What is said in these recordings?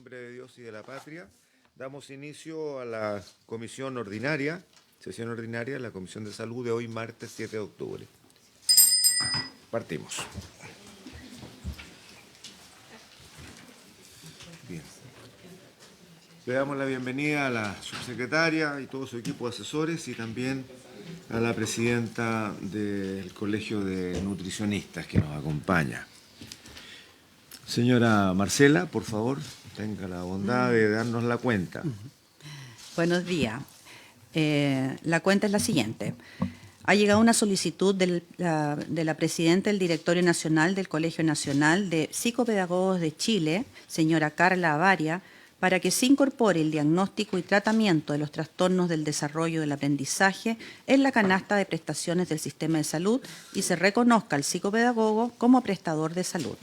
nombre de Dios y de la patria, damos inicio a la comisión ordinaria, sesión ordinaria de la Comisión de Salud de hoy, martes 7 de octubre. Partimos. Bien. Le damos la bienvenida a la subsecretaria y todo su equipo de asesores y también a la presidenta del Colegio de Nutricionistas que nos acompaña. Señora Marcela, por favor, tenga la bondad de darnos la cuenta. Buenos días. La cuenta es la siguiente. Ha llegado una solicitud de la presidenta del Directorio Nacional del Colegio Nacional de Psicopedagogos de Chile, señora Carla Avaria, para que se incorpore el diagnóstico y tratamiento de los trastornos del desarrollo del aprendizaje en la canasta de prestaciones del sistema de salud y se reconozca al psicopedagogo como prestador de salud.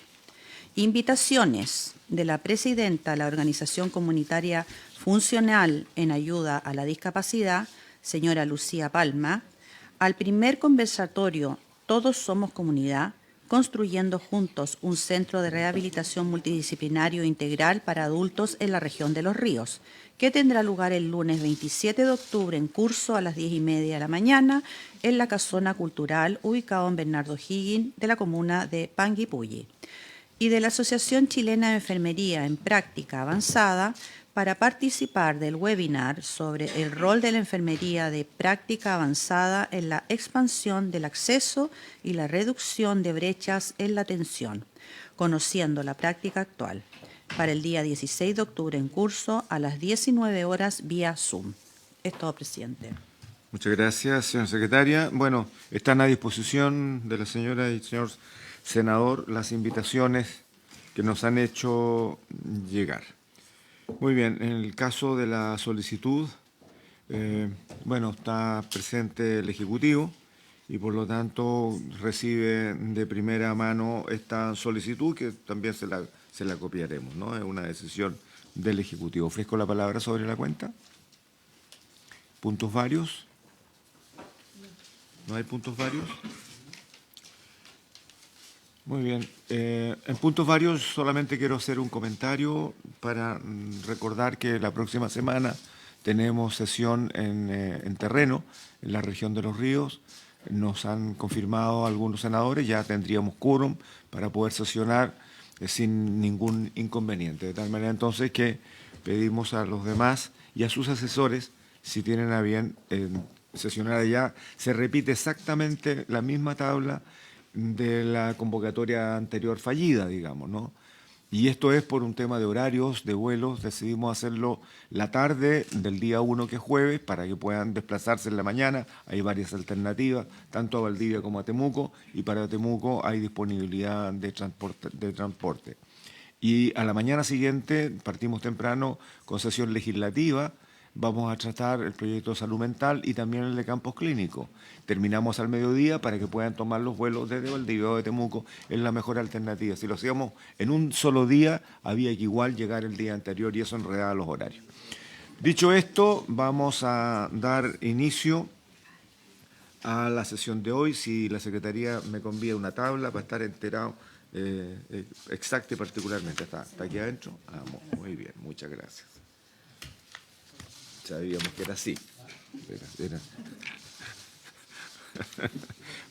Invitaciones de la presidenta de la Organización Comunitaria Funcional en Ayuda a la Discapacidad, señora Lucía Palma, al primer conversatorio Todos Somos Comunidad, construyendo juntos un centro de rehabilitación multidisciplinario integral para adultos en la región de Los Ríos, que tendrá lugar el lunes 27 de octubre en curso a las 10:30 de la mañana en la Casona Cultural ubicado en Bernardo Higgins de la comuna de Panguipulli, y de la Asociación Chilena de Enfermería en Práctica Avanzada para participar del webinar sobre el rol de la enfermería de práctica avanzada en la expansión del acceso y la reducción de brechas en la atención, conociendo la práctica actual, para el día 16 de octubre en curso a las 19 horas vía Zoom. Es todo, presidente. Muchas gracias, señora secretaria. Bueno, están a disposición de la señora y señor senador las invitaciones que nos han hecho llegar. Muy bien, en el caso de la solicitud, bueno, está presente el Ejecutivo y por lo tanto recibe de primera mano esta solicitud que también se la copiaremos, ¿no? Es una decisión del Ejecutivo. Ofrezco la palabra sobre la cuenta. ¿Puntos varios? ¿No hay puntos varios? Muy bien. En puntos varios solamente quiero hacer un comentario para recordar que la próxima semana tenemos sesión en terreno, en la región de Los Ríos. Nos han confirmado algunos senadores, ya tendríamos quórum para poder sesionar sin ningún inconveniente. De tal manera entonces que pedimos a los demás y a sus asesores, si tienen a bien sesionar allá, se repite exactamente la misma tabla de la convocatoria anterior fallida, digamos, ¿no? Y esto es por un tema de horarios, de vuelos, decidimos hacerlo la tarde del día 1, que es jueves, para que puedan desplazarse en la mañana. Hay varias alternativas, tanto a Valdivia como a Temuco, y para Temuco hay disponibilidad de transporte. Y a la mañana siguiente partimos temprano con sesión legislativa. Vamos a tratar el proyecto de salud mental y también el de campos clínicos. Terminamos al mediodía para que puedan tomar los vuelos desde Valdivia o de Temuco. Es la mejor alternativa. Si lo hacíamos en un solo día, había que igual llegar el día anterior y eso enredaba los horarios. Dicho esto, vamos a dar inicio a la sesión de hoy. Si la Secretaría me convía una tabla para estar enterado exacta y particularmente. ¿Está aquí adentro? Muy bien, muchas gracias. Sabíamos que era así. Era.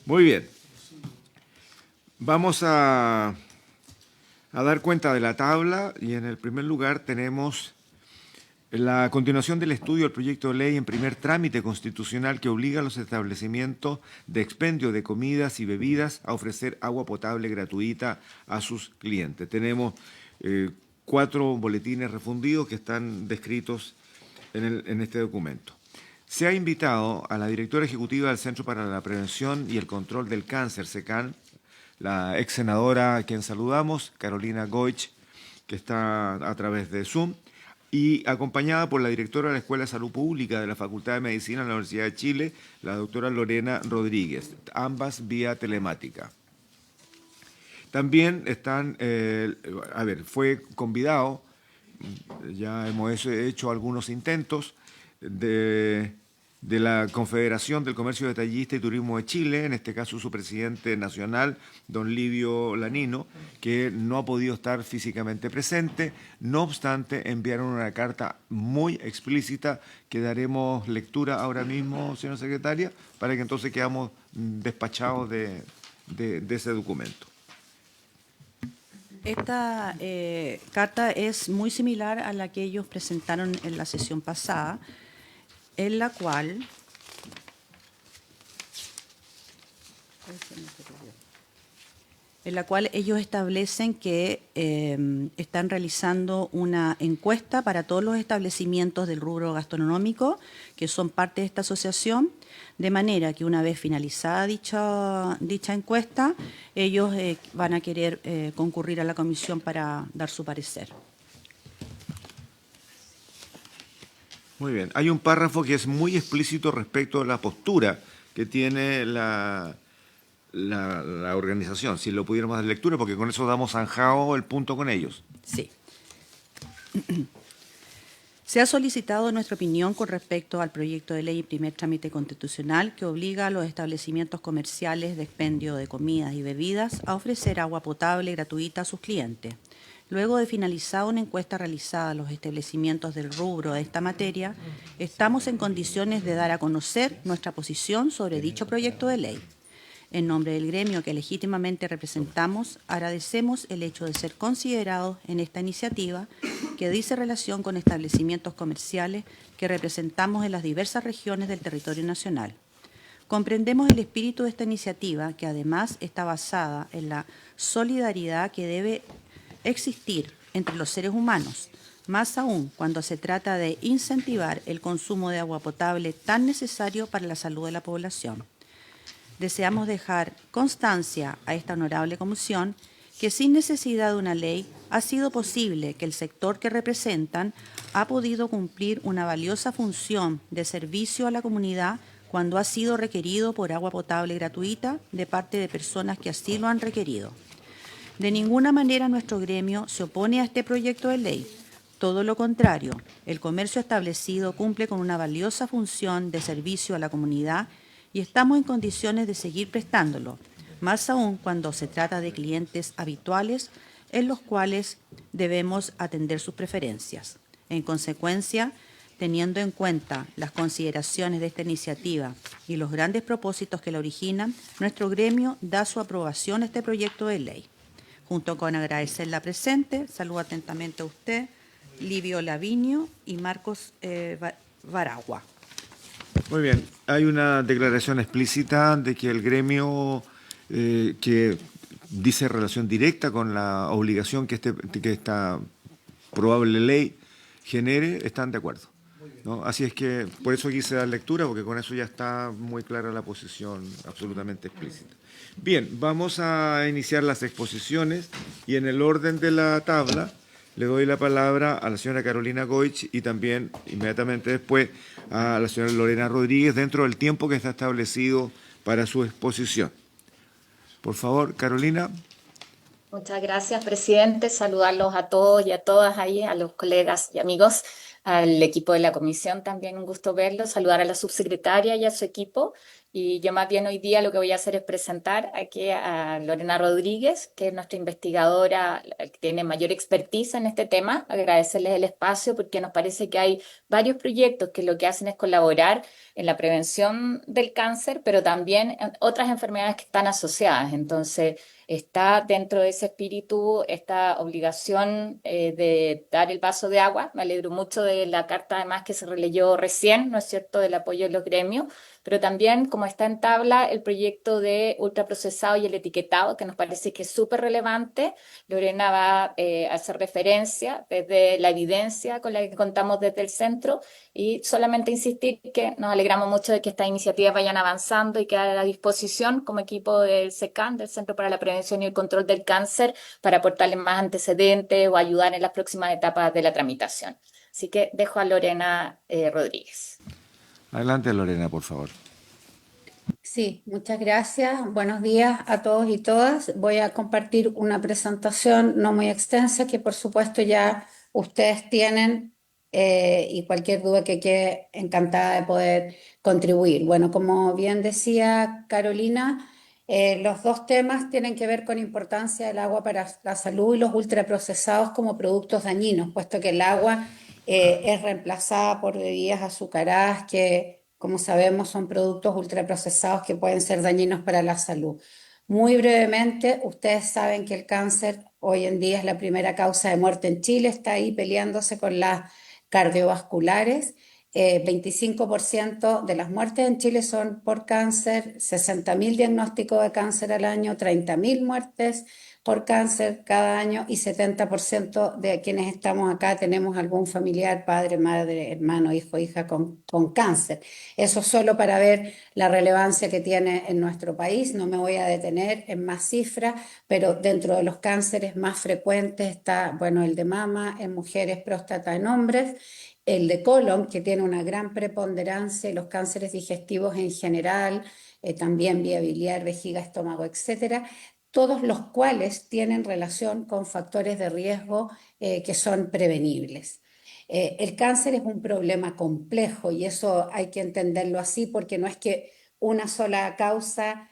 Muy bien. Vamos a dar cuenta de la tabla y en el primer lugar tenemos la continuación del estudio del proyecto de ley en primer trámite constitucional que obliga a los establecimientos de expendio de comidas y bebidas a ofrecer agua potable gratuita a sus clientes. Tenemos 4 boletines refundidos que están descritos en este documento. Se ha invitado a la directora ejecutiva del Centro para la Prevención y el Control del Cáncer, CECAN, la ex senadora a quien saludamos, Carolina Goich, que está a través de Zoom, y acompañada por la directora de la Escuela de Salud Pública de la Facultad de Medicina de la Universidad de Chile, la doctora Lorena Rodríguez, ambas vía telemática. También están, fue convidado, ya hemos hecho algunos intentos de de la Confederación del Comercio Detallista y Turismo de Chile, en este caso su presidente nacional, don Livio Lanino, que no ha podido estar físicamente presente. No obstante, enviaron una carta muy explícita que daremos lectura ahora mismo, señora secretaria, para que entonces quedamos despachados de ese documento. Esta carta es muy similar a la que ellos presentaron en la sesión pasada, en la cual ellos establecen que están realizando una encuesta para todos los establecimientos del rubro gastronómico que son parte de esta asociación, de manera que una vez finalizada dicha encuesta, ellos van a querer concurrir a la comisión para dar su parecer. Muy bien. Hay un párrafo que es muy explícito respecto a la postura que tiene la organización, si lo pudiéramos dar lectura, porque con eso damos zanjado el punto con ellos. Sí. Se ha solicitado nuestra opinión con respecto al proyecto de ley en primer trámite constitucional que obliga a los establecimientos comerciales de expendio de comidas y bebidas a ofrecer agua potable gratuita a sus clientes. Luego de finalizada una encuesta realizada a los establecimientos del rubro de esta materia, estamos en condiciones de dar a conocer nuestra posición sobre dicho proyecto de ley. En nombre del gremio que legítimamente representamos, agradecemos el hecho de ser considerados en esta iniciativa que dice relación con establecimientos comerciales que representamos en las diversas regiones del territorio nacional. Comprendemos el espíritu de esta iniciativa, que además está basada en la solidaridad que debe existir entre los seres humanos, más aún cuando se trata de incentivar el consumo de agua potable tan necesario para la salud de la población. Deseamos dejar constancia a esta honorable comisión que sin necesidad de una ley ha sido posible que el sector que representan ha podido cumplir una valiosa función de servicio a la comunidad cuando ha sido requerido por agua potable gratuita de parte de personas que así lo han requerido. De ninguna manera nuestro gremio se opone a este proyecto de ley. Todo lo contrario, el comercio establecido cumple con una valiosa función de servicio a la comunidad y estamos en condiciones de seguir prestándolo, más aún cuando se trata de clientes habituales en los cuales debemos atender sus preferencias. En consecuencia, teniendo en cuenta las consideraciones de esta iniciativa y los grandes propósitos que la originan, nuestro gremio da su aprobación a este proyecto de ley. Junto con agradecer la presente, saludo atentamente a usted, Livio Lavinio y Marcos Baragua. Muy bien. Hay una declaración explícita de que el gremio que dice relación directa con la obligación que esta probable ley genere, están de acuerdo, ¿no? Así es que por eso quise dar lectura, porque con eso ya está muy clara la posición absolutamente explícita. Bien, vamos a iniciar las exposiciones y en el orden de la tabla le doy la palabra a la señora Carolina Goich y también inmediatamente después a la señora Lorena Rodríguez dentro del tiempo que está establecido para su exposición. Por favor, Carolina. Muchas gracias, presidente. Saludarlos a todos y a todas ahí, a los colegas y amigos, al equipo de la comisión también, un gusto verlos. Saludar a la subsecretaria y a su equipo. Y yo más bien hoy día lo que voy a hacer es presentar aquí a Lorena Rodríguez, que es nuestra investigadora, que tiene mayor expertise en este tema. Agradecerles el espacio porque nos parece que hay varios proyectos que lo que hacen es colaborar en la prevención del cáncer, pero también en otras enfermedades que están asociadas. Entonces, está dentro de ese espíritu esta obligación de dar el vaso de agua. Me alegro mucho de la carta además que se releyó recién, ¿no es cierto?, del apoyo de los gremios, pero también como está en tabla el proyecto de ultraprocesado y el etiquetado, que nos parece que es súper relevante. Lorena va a hacer referencia desde la evidencia con la que contamos desde el centro y solamente insistir que nos alegramos mucho de que estas iniciativas vayan avanzando y quedar a la disposición como equipo del SECAN, del Centro para la Prevención y el Control del Cáncer, para aportarles más antecedentes o ayudar en las próximas etapas de la tramitación. Así que dejo a Lorena Rodríguez. Adelante, Lorena, por favor. Sí, muchas gracias. Buenos días a todos y todas. Voy a compartir una presentación no muy extensa que por supuesto ya ustedes tienen y cualquier duda que quede, encantada de poder contribuir. Bueno, como bien decía Carolina, los dos temas tienen que ver con importancia del agua para la salud y los ultraprocesados como productos dañinos, puesto que el agua es reemplazada por bebidas azucaradas que, como sabemos, son productos ultraprocesados que pueden ser dañinos para la salud. Muy brevemente, ustedes saben que el cáncer hoy en día es la primera causa de muerte en Chile, está ahí peleándose con las cardiovasculares. 25% de las muertes en Chile son por cáncer, 60.000 diagnósticos de cáncer al año, 30.000 muertes por cáncer cada año y 70% de quienes estamos acá tenemos algún familiar, padre, madre, hermano, hijo, hija con cáncer. Eso solo para ver la relevancia que tiene en nuestro país. No me voy a detener en más cifras, pero dentro de los cánceres más frecuentes está, bueno, el de mama en mujeres, próstata en hombres, el de colon, que tiene una gran preponderancia, y los cánceres digestivos en general, también vía biliar, vejiga, estómago, etcétera, todos los cuales tienen relación con factores de riesgo que son prevenibles. El cáncer es un problema complejo y eso hay que entenderlo así porque no es que una sola causa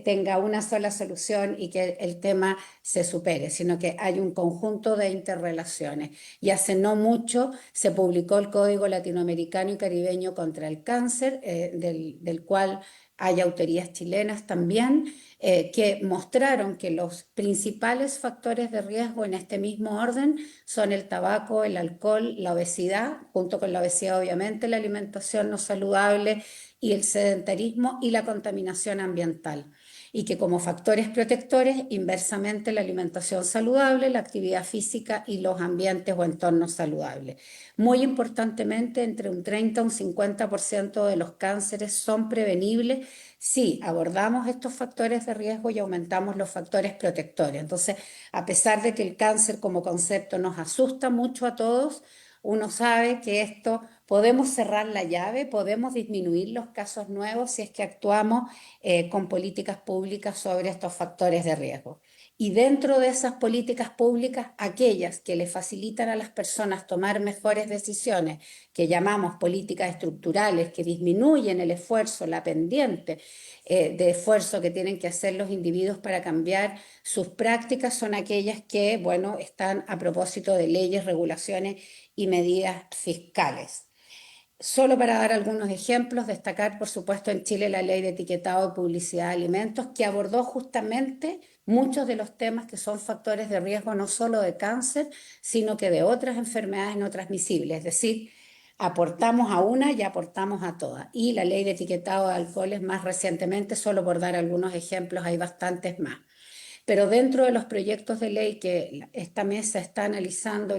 tenga una sola solución y que el tema se supere, sino que hay un conjunto de interrelaciones. Y hace no mucho se publicó el Código Latinoamericano y Caribeño contra el Cáncer, del cual hay autorías chilenas también, que mostraron que los principales factores de riesgo en este mismo orden son el tabaco, el alcohol, la obesidad, junto con la obesidad obviamente, la alimentación no saludable y el sedentarismo y la contaminación ambiental. Y que como factores protectores, inversamente la alimentación saludable, la actividad física y los ambientes o entornos saludables. Muy importantemente, entre un 30 y un 50% de los cánceres son prevenibles si abordamos estos factores de riesgo y aumentamos los factores protectores. Entonces, a pesar de que el cáncer como concepto nos asusta mucho a todos, uno sabe que esto podemos cerrar la llave, podemos disminuir los casos nuevos si es que actuamos con políticas públicas sobre estos factores de riesgo. Y dentro de esas políticas públicas, aquellas que le facilitan a las personas tomar mejores decisiones, que llamamos políticas estructurales, que disminuyen el esfuerzo, la pendiente de esfuerzo que tienen que hacer los individuos para cambiar sus prácticas, son aquellas que, bueno, están a propósito de leyes, regulaciones y medidas fiscales. Solo para dar algunos ejemplos, destacar por supuesto en Chile la ley de etiquetado y publicidad de alimentos que abordó justamente muchos de los temas que son factores de riesgo no solo de cáncer, sino que de otras enfermedades no transmisibles, es decir, aportamos a una y aportamos a todas. Y la ley de etiquetado de alcoholes más recientemente, solo por dar algunos ejemplos, hay bastantes más. Pero dentro de los proyectos de ley que esta mesa está analizando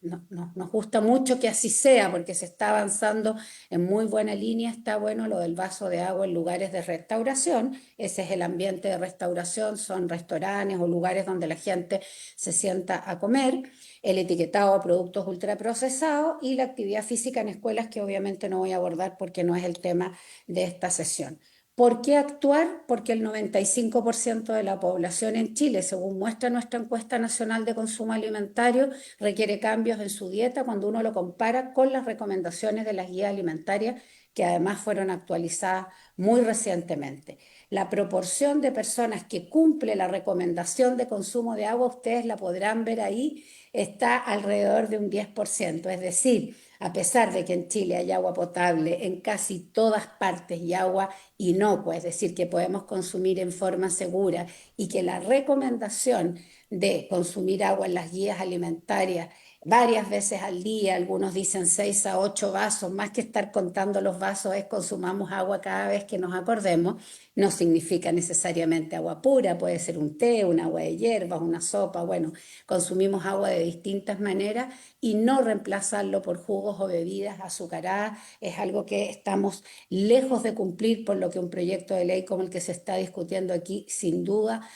nos gusta mucho que así sea, porque se está avanzando en muy buena línea, está bueno lo del vaso de agua en lugares de restauración, ese es el ambiente de restauración, son restaurantes o lugares donde la gente se sienta a comer, el etiquetado de productos ultraprocesados y la actividad física en escuelas que obviamente no voy a abordar porque no es el tema de esta sesión. ¿Por qué actuar? Porque el 95% de la población en Chile, según muestra nuestra encuesta nacional de consumo alimentario, requiere cambios en su dieta cuando uno lo compara con las recomendaciones de las guías alimentarias que además fueron actualizadas muy recientemente. La proporción de personas que cumple la recomendación de consumo de agua, ustedes la podrán ver ahí, está alrededor de un 10%, es decir, a pesar de que en Chile hay agua potable en casi todas partes y agua inocua, es decir, que podemos consumir en forma segura y que la recomendación de consumir agua en las guías alimentarias varias veces al día, algunos dicen 6 a 8 vasos, más que estar contando los vasos es consumamos agua cada vez que nos acordemos, no significa necesariamente agua pura, puede ser un té, un agua de hierbas, una sopa, bueno, consumimos agua de distintas maneras y no reemplazarlo por jugos o bebidas azucaradas es algo que estamos lejos de cumplir, por lo que un proyecto de ley como el que se está discutiendo aquí sin duda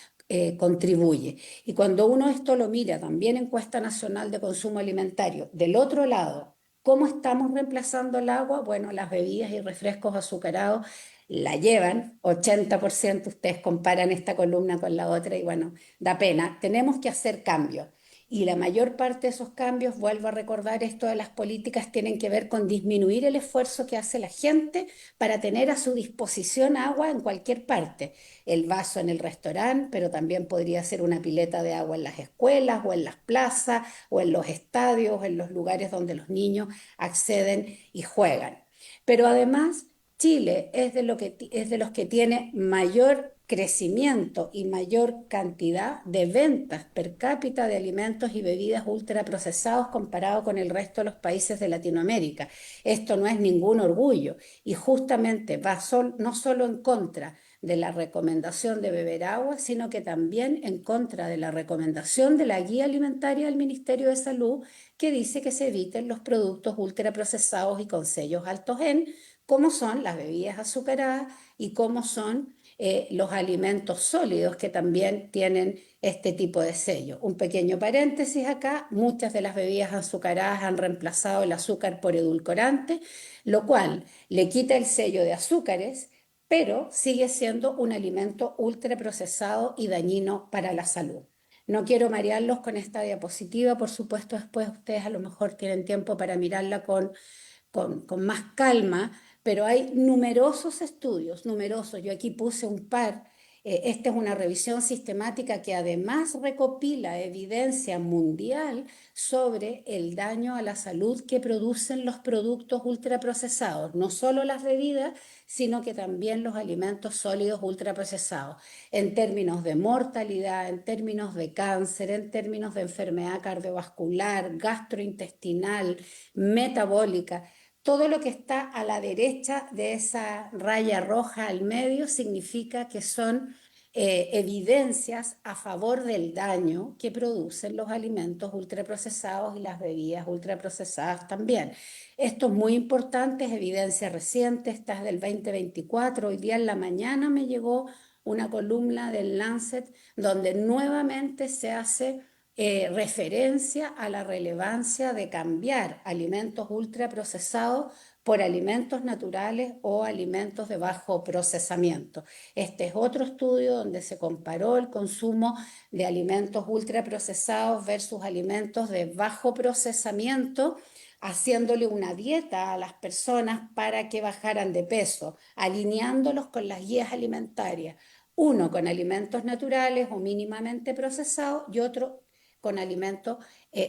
contribuye. Y cuando uno esto lo mira, también encuesta nacional de consumo alimentario, del otro lado, ¿cómo estamos reemplazando el agua? Bueno, las bebidas y refrescos azucarados la llevan, 80%, ustedes comparan esta columna con la otra y bueno, da pena. Tenemos que hacer cambios. Y la mayor parte de esos cambios, vuelvo a recordar, esto de las políticas tienen que ver con disminuir el esfuerzo que hace la gente para tener a su disposición agua en cualquier parte. El vaso en el restaurante, pero también podría ser una pileta de agua en las escuelas o en las plazas o en los estadios, en los lugares donde los niños acceden y juegan. Pero además, Chile es de los que tiene mayor crecimiento y mayor cantidad de ventas per cápita de alimentos y bebidas ultraprocesados comparado con el resto de los países de Latinoamérica. Esto no es ningún orgullo y justamente va no solo en contra de la recomendación de beber agua, sino que también en contra de la recomendación de la guía alimentaria del Ministerio de Salud, que dice que se eviten los productos ultraprocesados y con sellos altos en, como son las bebidas azucaradas y como son los alimentos sólidos que también tienen este tipo de sello. Un pequeño paréntesis acá, muchas de las bebidas azucaradas han reemplazado el azúcar por edulcorante, lo cual le quita el sello de azúcares, pero sigue siendo un alimento ultraprocesado y dañino para la salud. No quiero marearlos con esta diapositiva, por supuesto, después ustedes a lo mejor tienen tiempo para mirarla con más calma, pero hay numerosos estudios, numerosos. Yo aquí puse un par. Esta es una revisión sistemática que además recopila evidencia mundial sobre el daño a la salud que producen los productos ultraprocesados, no solo las bebidas, sino que también los alimentos sólidos ultraprocesados, en términos de mortalidad, en términos de cáncer, en términos de enfermedad cardiovascular, gastrointestinal, metabólica. Todo lo que está a la derecha de esa raya roja al medio significa que son evidencias a favor del daño que producen los alimentos ultraprocesados y las bebidas ultraprocesadas también. Esto es muy importante, es evidencia reciente, esta es del 2024. Hoy día en la mañana me llegó una columna del Lancet donde nuevamente se hace referencia a la relevancia de cambiar alimentos ultraprocesados por alimentos naturales o alimentos de bajo procesamiento. Este es otro estudio donde se comparó el consumo de alimentos ultraprocesados versus alimentos de bajo procesamiento, haciéndole una dieta a las personas para que bajaran de peso, alineándolos con las guías alimentarias. Uno con alimentos naturales o mínimamente procesados y otro con alimentos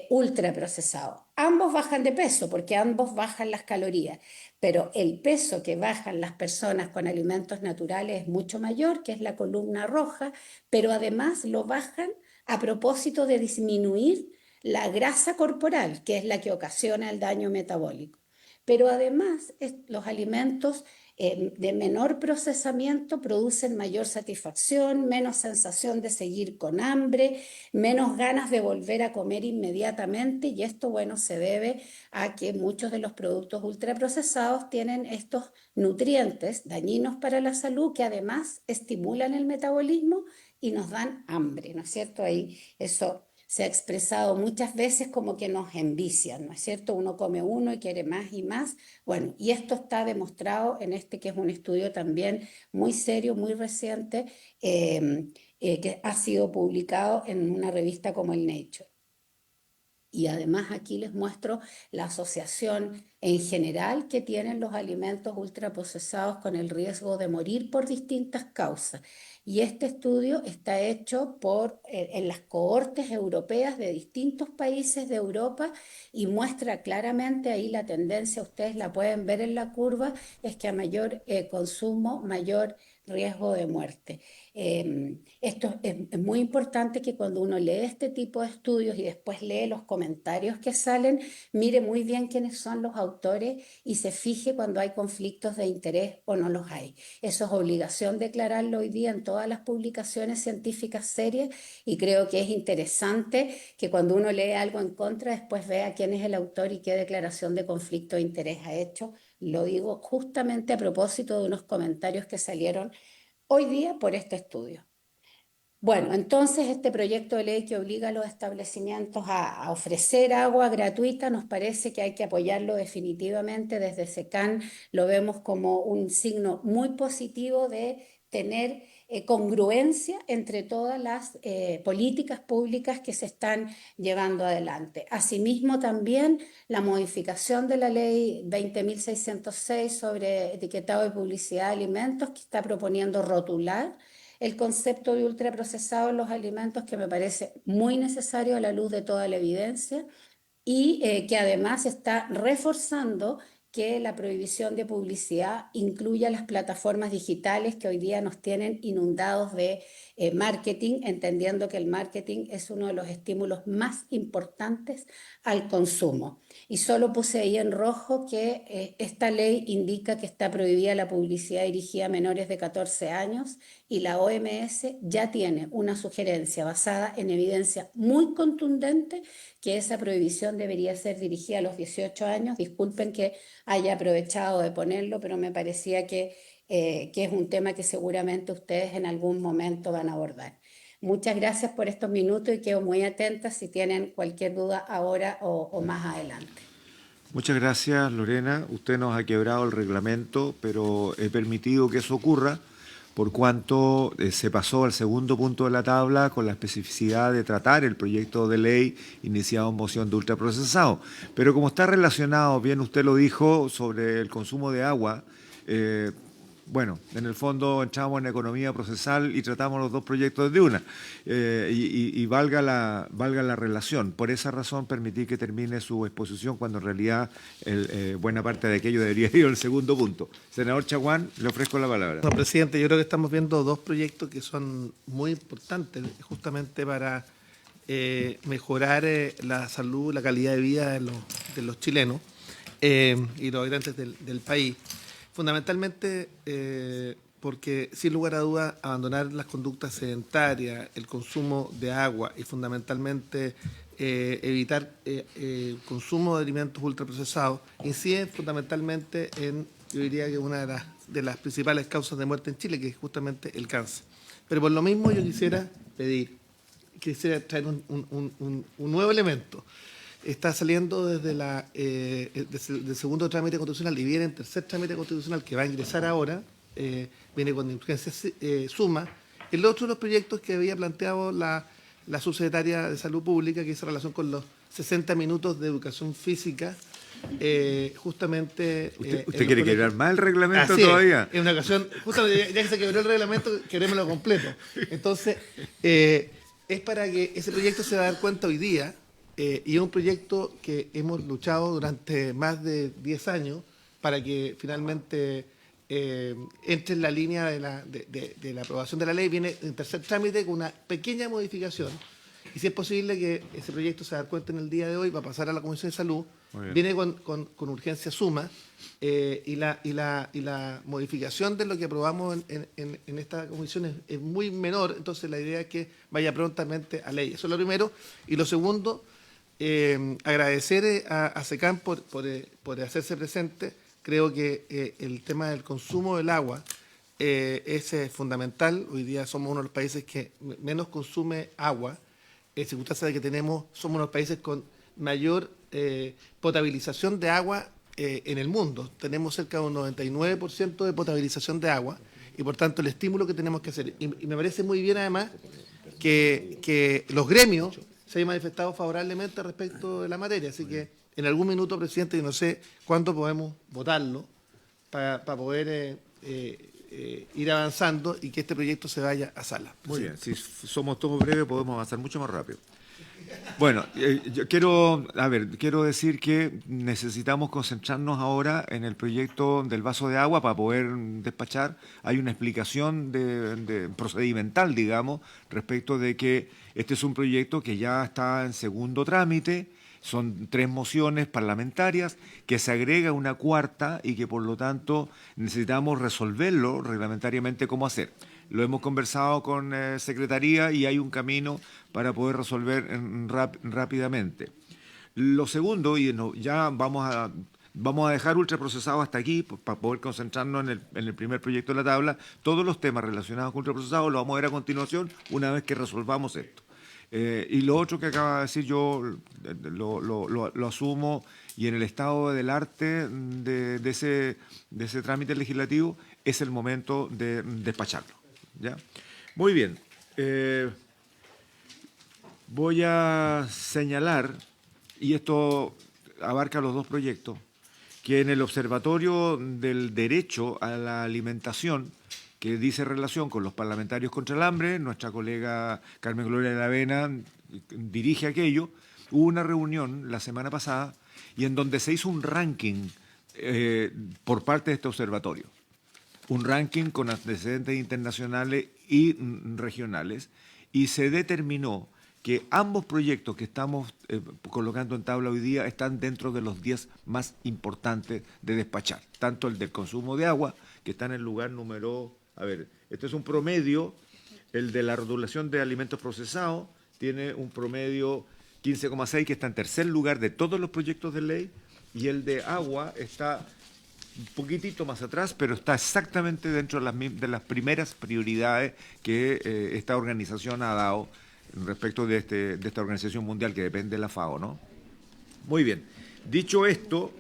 ultraprocesados. Ambos bajan de peso porque ambos bajan las calorías, pero el peso que bajan las personas con alimentos naturales es mucho mayor, que es la columna roja, pero además lo bajan a propósito de disminuir la grasa corporal, que es la que ocasiona el daño metabólico. Pero además los alimentos de menor procesamiento producen mayor satisfacción, menos sensación de seguir con hambre, menos ganas de volver a comer inmediatamente, y esto, bueno, se debe a que muchos de los productos ultraprocesados tienen estos nutrientes dañinos para la salud que además estimulan el metabolismo y nos dan hambre, ¿no es cierto? Ahí eso se ha expresado muchas veces como que nos envician, ¿no es cierto? Uno come uno y quiere más y más. Bueno, y esto está demostrado en este que es un estudio también muy serio, muy reciente, que ha sido publicado en una revista como el Nature. Y además aquí les muestro la asociación en general que tienen los alimentos ultraprocesados con el riesgo de morir por distintas causas. Y este estudio está hecho en las cohortes europeas de distintos países de Europa y muestra claramente ahí la tendencia, ustedes la pueden ver en la curva, es que a mayor consumo, mayor riesgo de muerte. Esto es muy importante que cuando uno lee este tipo de estudios y después lee los comentarios que salen, mire muy bien quiénes son los autores y se fije cuando hay conflictos de interés o no los hay. Eso es obligación declararlo hoy día en todas las publicaciones científicas serias, y creo que es interesante que cuando uno lee algo en contra, después vea quién es el autor y qué declaración de conflicto de interés ha hecho. Lo digo justamente a propósito de unos comentarios que salieron hoy día por este estudio. Bueno, entonces este proyecto de ley que obliga a los establecimientos a ofrecer agua gratuita, nos parece que hay que apoyarlo definitivamente. Desde SECAN lo vemos como un signo muy positivo de tener congruencia entre todas las políticas públicas que se están llevando adelante. Asimismo, también la modificación de la ley 20.606 sobre etiquetado y publicidad de alimentos, que está proponiendo rotular el concepto de ultraprocesado en los alimentos, que me parece muy necesario a la luz de toda la evidencia, y que además está reforzando que la prohibición de publicidad incluya las plataformas digitales que hoy día nos tienen inundados de marketing, entendiendo que el marketing es uno de los estímulos más importantes al consumo. Y solo puse ahí en rojo que esta ley indica que está prohibida la publicidad dirigida a menores de 14 años, y la OMS ya tiene una sugerencia basada en evidencia muy contundente que esa prohibición debería ser dirigida a los 18 años. Disculpen que haya aprovechado de ponerlo, pero me parecía que es un tema que seguramente ustedes en algún momento van a abordar. Muchas gracias por estos minutos y quedo muy atenta si tienen cualquier duda ahora o más adelante. Muchas gracias, Lorena. Usted nos ha quebrado el reglamento, pero he permitido que eso ocurra por cuanto se pasó al segundo punto de la tabla con la especificidad de tratar el proyecto de ley iniciado en moción de ultraprocesado. Pero como está relacionado, bien usted lo dijo, sobre el consumo de agua, bueno, en el fondo entramos en economía procesal y tratamos los dos proyectos de una. Y valga la relación. Por esa razón permití que termine su exposición cuando en realidad buena parte de aquello debería ir al segundo punto. Senador Chaguán, le ofrezco la palabra. No, presidente, yo creo que estamos viendo dos proyectos que son muy importantes justamente para mejorar la salud, la calidad de vida de los chilenos y los habitantes del país. Fundamentalmente porque, sin lugar a dudas, abandonar las conductas sedentarias, el consumo de agua y fundamentalmente evitar consumo de alimentos ultraprocesados incide fundamentalmente en, yo diría que una de las principales causas de muerte en Chile, que es justamente el cáncer. Pero por lo mismo yo quisiera traer un nuevo elemento. Está saliendo desde el segundo trámite constitucional y viene en tercer trámite constitucional que va a ingresar ahora, viene con urgencia suma. El otro de los proyectos que había planteado la subsecretaria de Salud Pública, que hizo relación con los 60 minutos de educación física, justamente... ¿Usted quiere quebrar más el reglamento Así todavía? En una ocasión, justamente ya que se quebró el reglamento, querémoslo completo. Entonces, es para que ese proyecto se va a dar cuenta hoy día, y es un proyecto que hemos luchado durante más de 10 años para que finalmente entre en la línea de la aprobación de la ley. Viene en tercer trámite con una pequeña modificación, y si es posible que ese proyecto se da cuenta en el día de hoy, va a pasar a la Comisión de Salud. Viene con urgencia suma, y la modificación de lo que aprobamos en esta comisión es muy menor, entonces la idea es que vaya prontamente a ley. Eso es lo primero. Y lo segundo, agradecer a SECAM por hacerse presente. Creo que el tema del consumo del agua es fundamental. Hoy día somos uno de los países que menos consume agua, en circunstancias de que somos uno de los países con mayor potabilización de agua en el mundo. Tenemos cerca de un 99% de potabilización de agua, y por tanto el estímulo que tenemos que hacer. Y me parece muy bien además que los gremios se hayan manifestado favorablemente respecto de la materia. Así que en algún minuto, presidente, yo no sé cuándo podemos votarlo para poder ir avanzando y que este proyecto se vaya a sala. Muy bien, si somos todos breves podemos avanzar mucho más rápido. Bueno, yo quiero decir que necesitamos concentrarnos ahora en el proyecto del vaso de agua para poder despachar. Hay una explicación procedimental, digamos, respecto de que este es un proyecto que ya está en segundo trámite. Son 3 mociones parlamentarias, que se agrega una cuarta y que por lo tanto necesitamos resolverlo reglamentariamente cómo hacer. Lo hemos conversado con Secretaría y hay un camino para poder resolver rápidamente. Lo segundo, y ya vamos a dejar ultraprocesado hasta aquí para poder concentrarnos en el primer proyecto de la tabla. Todos los temas relacionados con ultraprocesado los vamos a ver a continuación una vez que resolvamos esto. Y lo otro que acaba de decir yo lo asumo, y en el estado del arte de ese trámite legislativo es el momento de despacharlo. ¿Ya? Muy bien. Voy a señalar, y esto abarca los dos proyectos, que en el Observatorio del Derecho a la Alimentación, que dice relación con los parlamentarios contra el hambre, nuestra colega Carmen Gloria de la Avena dirige aquello, hubo una reunión la semana pasada y en donde se hizo un ranking por parte de este observatorio. Un ranking con antecedentes internacionales y regionales, y se determinó que ambos proyectos que estamos colocando en tabla hoy día están dentro de los 10 más importantes de despachar. Tanto el del consumo de agua, que está en el lugar número... A ver, este es un promedio, el de la regulación de alimentos procesados tiene un promedio 15,6, que está en tercer lugar de todos los proyectos de ley, y el de agua está un poquitito más atrás, pero está exactamente dentro de las primeras prioridades que esta organización ha dado respecto de esta organización mundial que depende de la FAO, ¿no? Muy bien. Dicho esto,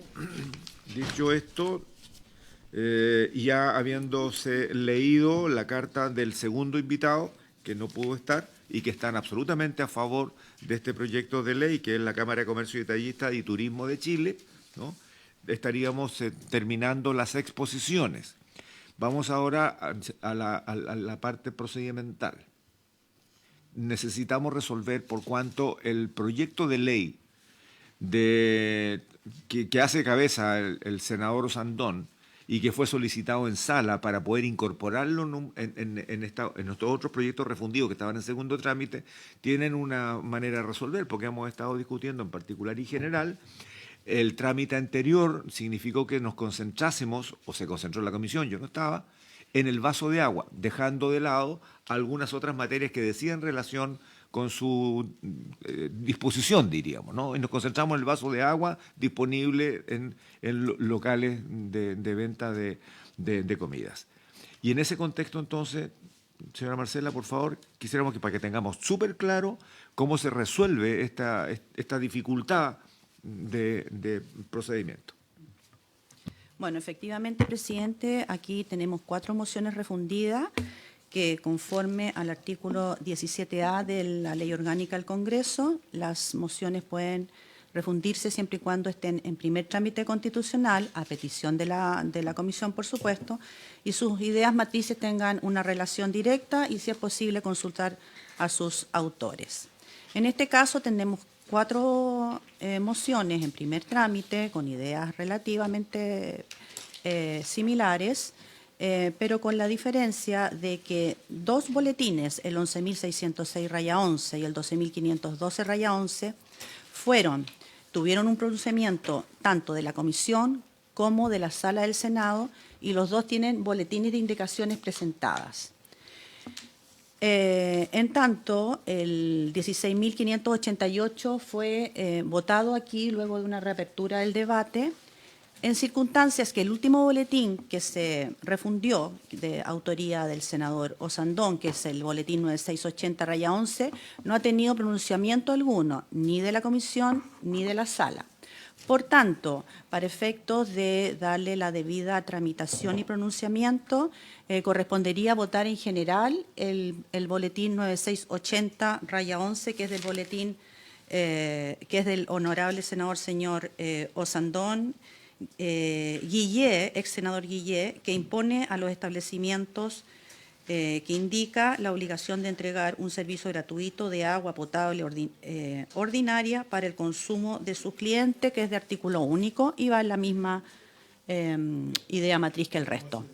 ya habiéndose leído la carta del segundo invitado, que no pudo estar y que están absolutamente a favor de este proyecto de ley, que es la Cámara de Comercio Detallista y Turismo de Chile, ¿no? Estaríamos terminando las exposiciones. Vamos ahora a la parte procedimental. Necesitamos resolver por cuanto el proyecto de ley que hace cabeza el senador Osandón y que fue solicitado en sala para poder incorporarlo en estos otros proyectos refundidos que estaban en segundo trámite, tienen una manera de resolver, porque hemos estado discutiendo en particular y general. El trámite anterior significó que nos concentrásemos, o se concentró la comisión, yo no estaba, en el vaso de agua, dejando de lado algunas otras materias que decían relación con su disposición, diríamos, ¿no? Y nos concentramos en el vaso de agua disponible en locales de venta de comidas. Y en ese contexto, entonces, señora Marcela, por favor, quisiéramos que para que tengamos súper claro cómo se resuelve esta dificultad de procedimiento. Bueno, efectivamente, presidente, aquí tenemos 4 mociones refundidas que, conforme al artículo 17A de la Ley Orgánica del Congreso, las mociones pueden refundirse siempre y cuando estén en primer trámite constitucional, a petición de la comisión, por supuesto, y sus ideas matrices tengan una relación directa y, si es posible, consultar a sus autores. En este caso tenemos 4 mociones en primer trámite con ideas relativamente similares, pero con la diferencia de que 2 boletines, el 11.606-11 y el 12.512-11, tuvieron un pronunciamiento tanto de la comisión como de la sala del Senado, y los 2 tienen boletines de indicaciones presentadas. En tanto, el 16.588 fue votado aquí luego de una reapertura del debate, en circunstancias que el último boletín que se refundió, de autoría del senador Osandón, que es el boletín 9680-11, no ha tenido pronunciamiento alguno, ni de la comisión ni de la sala. Por tanto, para efectos de darle la debida tramitación y pronunciamiento, correspondería votar en general el boletín 9680-11, que es del boletín, que es del honorable senador señor Osandón Guillé, ex senador Guillé, que impone a los establecimientos que indica la obligación de entregar un servicio gratuito de agua potable ordinaria para el consumo de sus clientes, que es de artículo único y va en la misma idea matriz que el resto.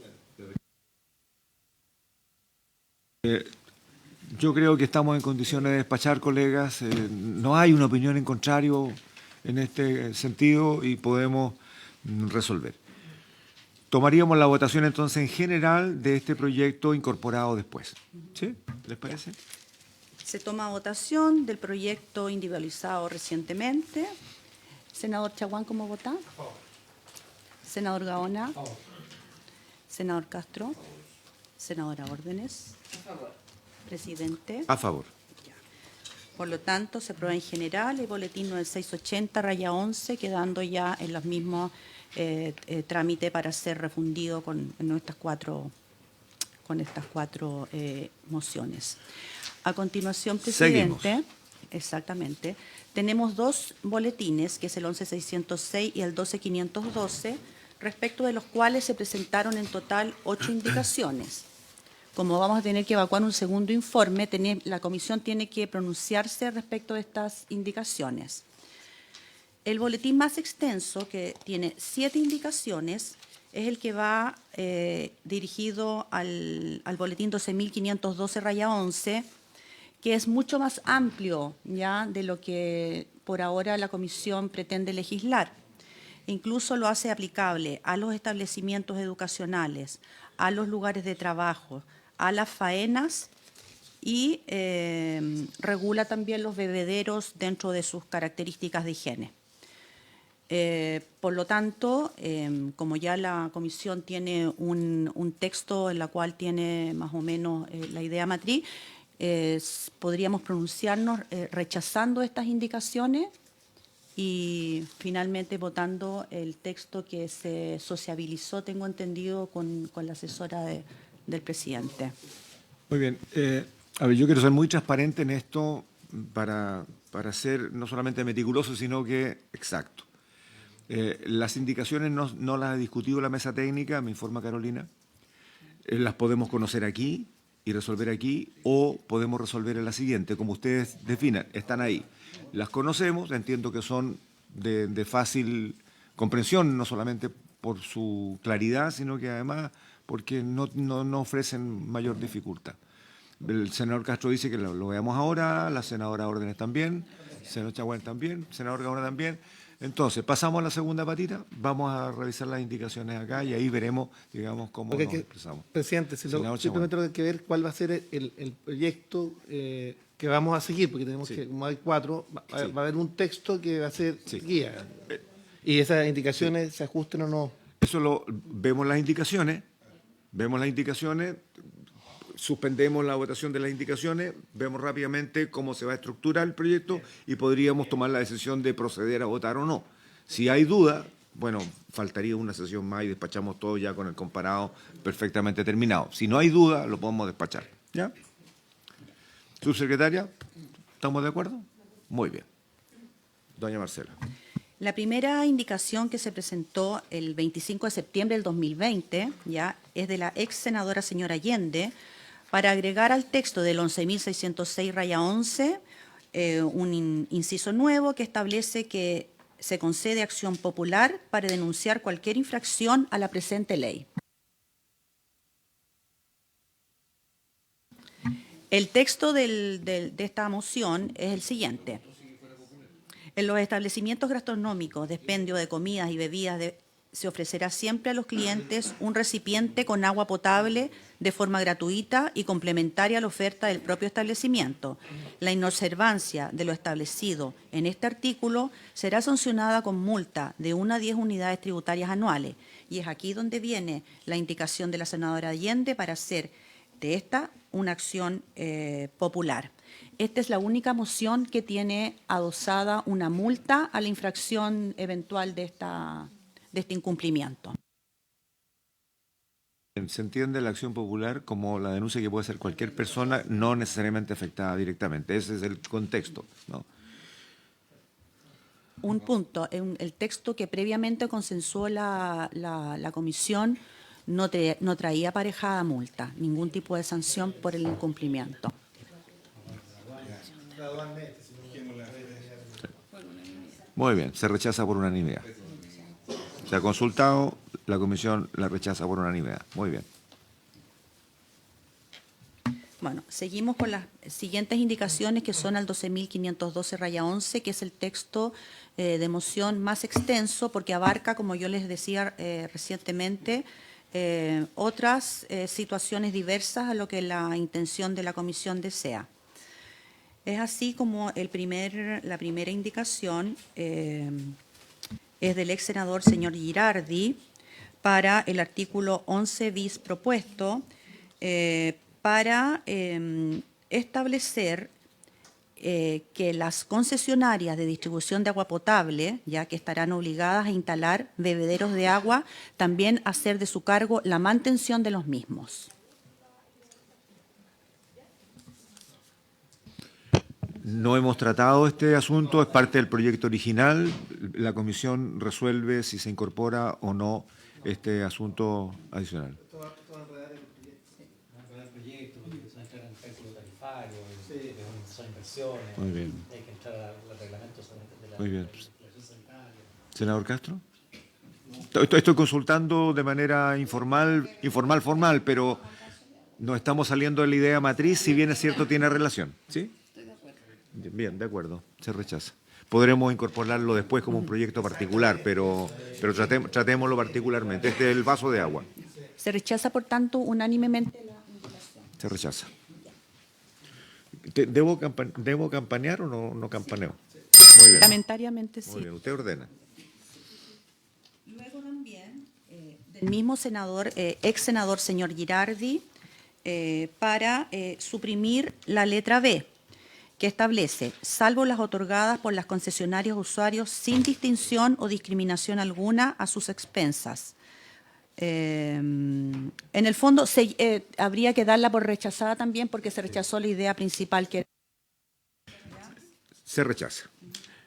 Yo creo que estamos en condiciones de despachar, colegas. No hay una opinión en contrario en este sentido y podemos resolver. Tomaríamos la votación entonces en general de este proyecto incorporado después. ¿Sí? ¿Les parece? Se toma votación del proyecto individualizado recientemente. Senador Chaguán, ¿cómo vota? A favor. Senador Gaona. A favor. Senador Castro. A favor. Senadora Órdenes. A favor. Presidente. A favor. Por lo tanto, se aprueba en general el boletín 9680-11, quedando ya en los mismos trámites para ser refundido con nuestras cuatro con estas 4 mociones. A continuación, presidente, Seguimos. exactamente, tenemos 2 boletines, que es el 11.606 y el 12.512, respecto de los cuales se presentaron en total 8 indicaciones. Como vamos a tener que evacuar un segundo informe, la comisión tiene que pronunciarse respecto de estas indicaciones. El boletín más extenso, que tiene 7 indicaciones, es el que va dirigido al boletín 12.512-11, que es mucho más amplio ya de lo que por ahora la comisión pretende legislar. Incluso lo hace aplicable a los establecimientos educacionales, a los lugares de trabajo, a las faenas y regula también los bebederos dentro de sus características de higiene. Por lo tanto, como ya la comisión tiene un texto en la cual tiene más o menos la idea matriz, podríamos pronunciarnos rechazando estas indicaciones y finalmente votando el texto que se sociabilizó, tengo entendido, con la asesora del presidente. Muy bien. A ver, yo quiero ser muy transparente en esto para ser no solamente meticuloso, sino que exacto. Las indicaciones no las ha discutido la mesa técnica, me informa Carolina. Las podemos conocer aquí y resolver aquí, o podemos resolver en la siguiente, como ustedes definan, están ahí. Las conocemos, entiendo que son de fácil comprensión, no solamente por su claridad, sino que además porque no ofrecen mayor dificultad. El senador Castro dice que lo veamos ahora, la senadora Órdenes también, el senador Chaguán también, el senador Gaona también. Entonces, pasamos a la segunda patita, vamos a revisar las indicaciones acá y ahí veremos, digamos, cómo nos expresamos. Presidente, Senador simplemente Chaguán. hay que ver cuál va a ser el proyecto que vamos a seguir, porque tenemos que, como hay 4, va a haber un texto que va a ser guía. Y esas indicaciones se ajusten o no. Eso vemos las indicaciones, suspendemos la votación de las indicaciones, vemos rápidamente cómo se va a estructurar el proyecto y podríamos tomar la decisión de proceder a votar o no. Si hay duda, bueno, faltaría una sesión más y despachamos todo ya con el comparado perfectamente terminado. Si no hay duda, lo podemos despachar. ¿Ya? Subsecretaria, ¿estamos de acuerdo? Muy bien. Doña Marcela. La primera indicación que se presentó el 25 de septiembre del 2020 ya es de la ex senadora señora Allende para agregar al texto del 11.606-11 un inciso nuevo que establece que se concede acción popular para denunciar cualquier infracción a la presente ley. El texto de esta moción es el siguiente. En los establecimientos gastronómicos de expendio de comidas y bebidas se ofrecerá siempre a los clientes un recipiente con agua potable de forma gratuita y complementaria a la oferta del propio establecimiento. La inobservancia de lo establecido en este artículo será sancionada con multa de 1 a 10 unidades tributarias anuales. Y es aquí donde viene la indicación de la senadora Allende para hacer de esta una acción popular. Esta es la única moción que tiene adosada una multa a la infracción eventual de este incumplimiento. Se entiende la acción popular como la denuncia que puede hacer cualquier persona, no necesariamente afectada directamente. Ese es el contexto, ¿no? Un punto, el texto que previamente consensuó la comisión no traía aparejada multa, ningún tipo de sanción por el incumplimiento. Muy bien, se rechaza por unanimidad. Se ha consultado, la comisión la rechaza por unanimidad. Muy bien. Bueno, seguimos con las siguientes indicaciones que son al 12.512-11, que es el texto de moción más extenso porque abarca, como yo les decía recientemente, otras situaciones diversas a lo que la intención de la comisión desea. Es así como la primera indicación es del ex senador señor Girardi para el artículo 11 bis propuesto para establecer que las concesionarias de distribución de agua potable, ya que estarán obligadas a instalar bebederos de agua, también hacer de su cargo la mantención de los mismos. No hemos tratado este asunto, es parte del proyecto original. La comisión resuelve si se incorpora o no este asunto adicional. Proyecto, porque se va a entrar en cálculo tarifario, son inversiones, Muy bien. hay que entrar al reglamento de la Muy bien. legislación sanitaria. Senador Castro. Estoy consultando de manera formal, pero no estamos saliendo de la idea matriz, si bien es cierto tiene relación. ¿Sí? Estoy de acuerdo. Bien, de acuerdo. Se rechaza. Podremos incorporarlo después como un proyecto particular, pero tratémoslo particularmente. Este es el vaso de agua. Se rechaza, por tanto, unánimemente la invitación. Se rechaza. ¿Debo campanear o no campaneo? Muy bien. Reglamentariamente sí. Muy bien, usted ordena. Luego también del mismo senador, ex senador señor Girardi, para suprimir la letra B, que establece, salvo las otorgadas por las concesionarias usuarios sin distinción o discriminación alguna a sus expensas. En el fondo habría que darla por rechazada también porque se rechazó la idea principal que... Se rechaza.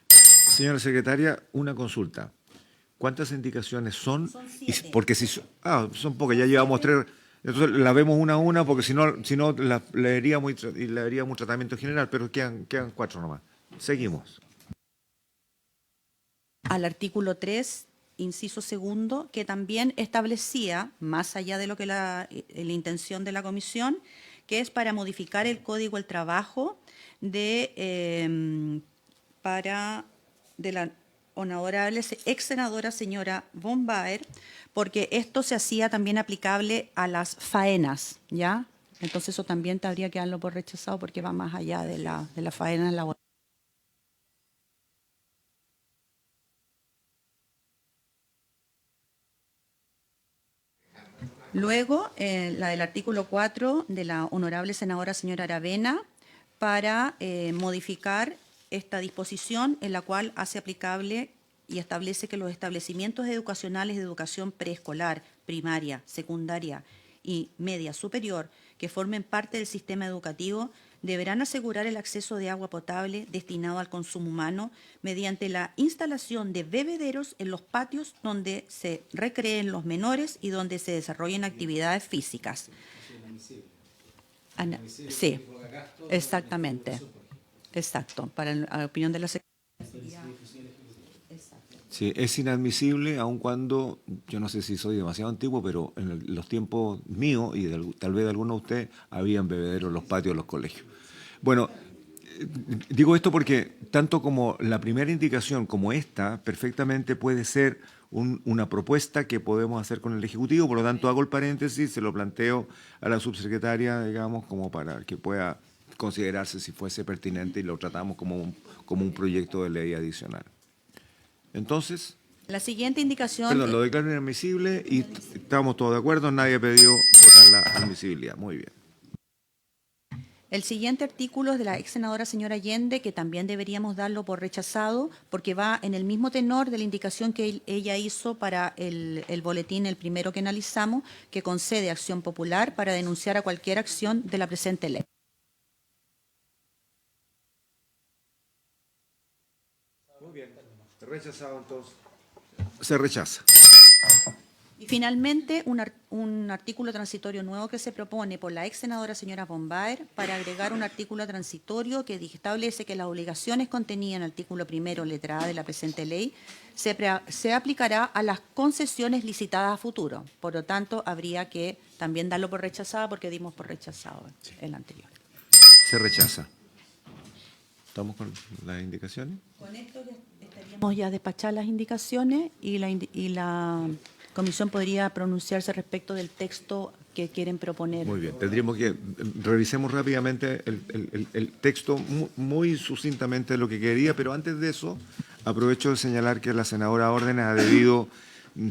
Señora secretaria, una consulta. ¿Cuántas indicaciones son? Son 7. Porque si son pocas, ya llevamos 3. Entonces la vemos una a una porque si no la leeríamos y le daríamos un tratamiento general, pero quedan 4 nomás. Seguimos. Al artículo 3, inciso segundo, que también establecía, más allá de lo que la intención de la comisión, que es para modificar el Código del Trabajo de la honorable ex senadora señora von Baer, porque esto se hacía también aplicable a las faenas, ¿ya? Entonces eso también habría que darlo por rechazado porque va más allá de la faena laboral. Luego, la del artículo 4 de la honorable senadora señora Aravena para modificar esta disposición en la cual hace aplicable y establece que los establecimientos educacionales de educación preescolar, primaria, secundaria y media superior que formen parte del sistema educativo deberán asegurar el acceso de agua potable destinado al consumo humano mediante la instalación de bebederos en los patios donde se recreen los menores y donde se desarrollen actividades físicas. Sí, exactamente. Exacto, para la opinión de la Secretaría. Sí, es inadmisible, aun cuando, yo no sé si soy demasiado antiguo, pero en los tiempos míos y tal vez de algunos de ustedes, habían bebederos en los patios de los colegios. Bueno, digo esto porque tanto como la primera indicación como esta, perfectamente puede ser una propuesta que podemos hacer con el Ejecutivo, por lo tanto hago el paréntesis, se lo planteo a la subsecretaria, digamos, como para que pueda considerarse si fuese pertinente y lo tratamos como un proyecto de ley adicional. Entonces, la siguiente indicación... Perdón, lo declaro inadmisible y estamos todos de acuerdo, nadie ha pedido votar la admisibilidad. Muy bien. El siguiente artículo es de la ex senadora señora Allende, que también deberíamos darlo por rechazado, porque va en el mismo tenor de la indicación que ella hizo para el boletín, el primero que analizamos, que concede acción popular para denunciar a cualquier acción de la presente ley. Muy bien. Rechazado entonces. Se rechaza. Y finalmente, un artículo transitorio nuevo que se propone por la ex senadora señora von Baer para agregar un artículo transitorio que establece que las obligaciones contenidas en el artículo primero, letra A de la presente ley, se aplicará a las concesiones licitadas a futuro. Por lo tanto, habría que también darlo por rechazado porque dimos por rechazado el anterior. Se rechaza. ¿Estamos con las indicaciones? Con esto estaríamos ya despachadas las indicaciones y la comisión podría pronunciarse respecto del texto que quieren proponer. Muy bien, tendríamos que revisemos rápidamente el texto muy sucintamente lo que quería, pero antes de eso aprovecho de señalar que la senadora Órdenes ha debido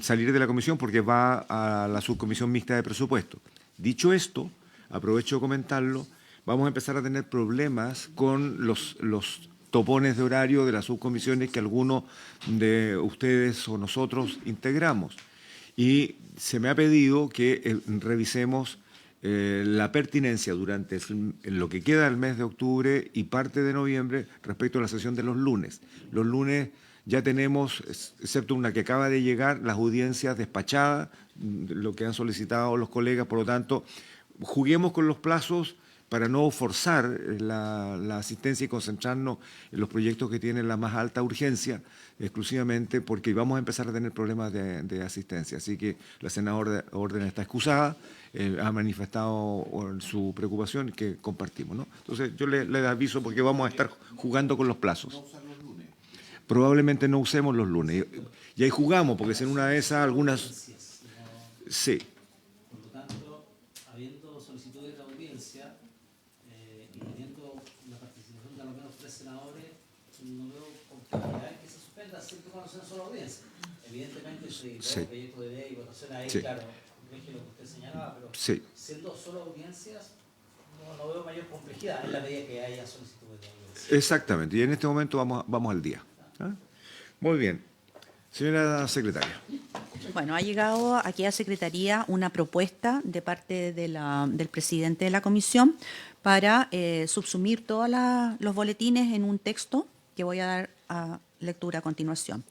salir de la comisión porque va a la subcomisión mixta de presupuesto. Dicho esto, aprovecho de comentarlo, vamos a empezar a tener problemas con los topones de horario de las subcomisiones que algunos de ustedes o nosotros integramos. Y se me ha pedido que revisemos la pertinencia durante en lo que queda del mes de octubre y parte de noviembre respecto a la sesión de los lunes. Los lunes ya tenemos, excepto una que acaba de llegar, las audiencias despachadas, lo que han solicitado los colegas, por lo tanto, juguemos con los plazos para no forzar la asistencia y concentrarnos en los proyectos que tienen la más alta urgencia, exclusivamente porque vamos a empezar a tener problemas de asistencia. Así que la senadora Orden está excusada, ha manifestado su preocupación que compartimos, ¿no? Entonces yo le aviso porque vamos a estar jugando con los plazos. Probablemente no usemos los lunes. Y ahí jugamos, porque si en una de esas algunas... Sí. Por lo tanto, habiendo solicitudes de audiencia y teniendo la participación de al menos 3 senadores, no veo complejidad en que se suspenda siempre cuando sea solo audiencia. Evidentemente, si Sí. el proyecto de ley y votación ahí, Sí. claro, rige lo que usted señalaba, pero Sí. siendo solo audiencias, no veo mayor complejidad en la medida que haya solicitudes de audiencia. Exactamente. Y en este momento vamos al día. ¿Ah? Muy bien. Señora secretaria. Bueno, ha llegado aquí a Secretaría una propuesta de parte del presidente de la comisión para subsumir todos los boletines en un texto que voy a dar a lectura a continuación.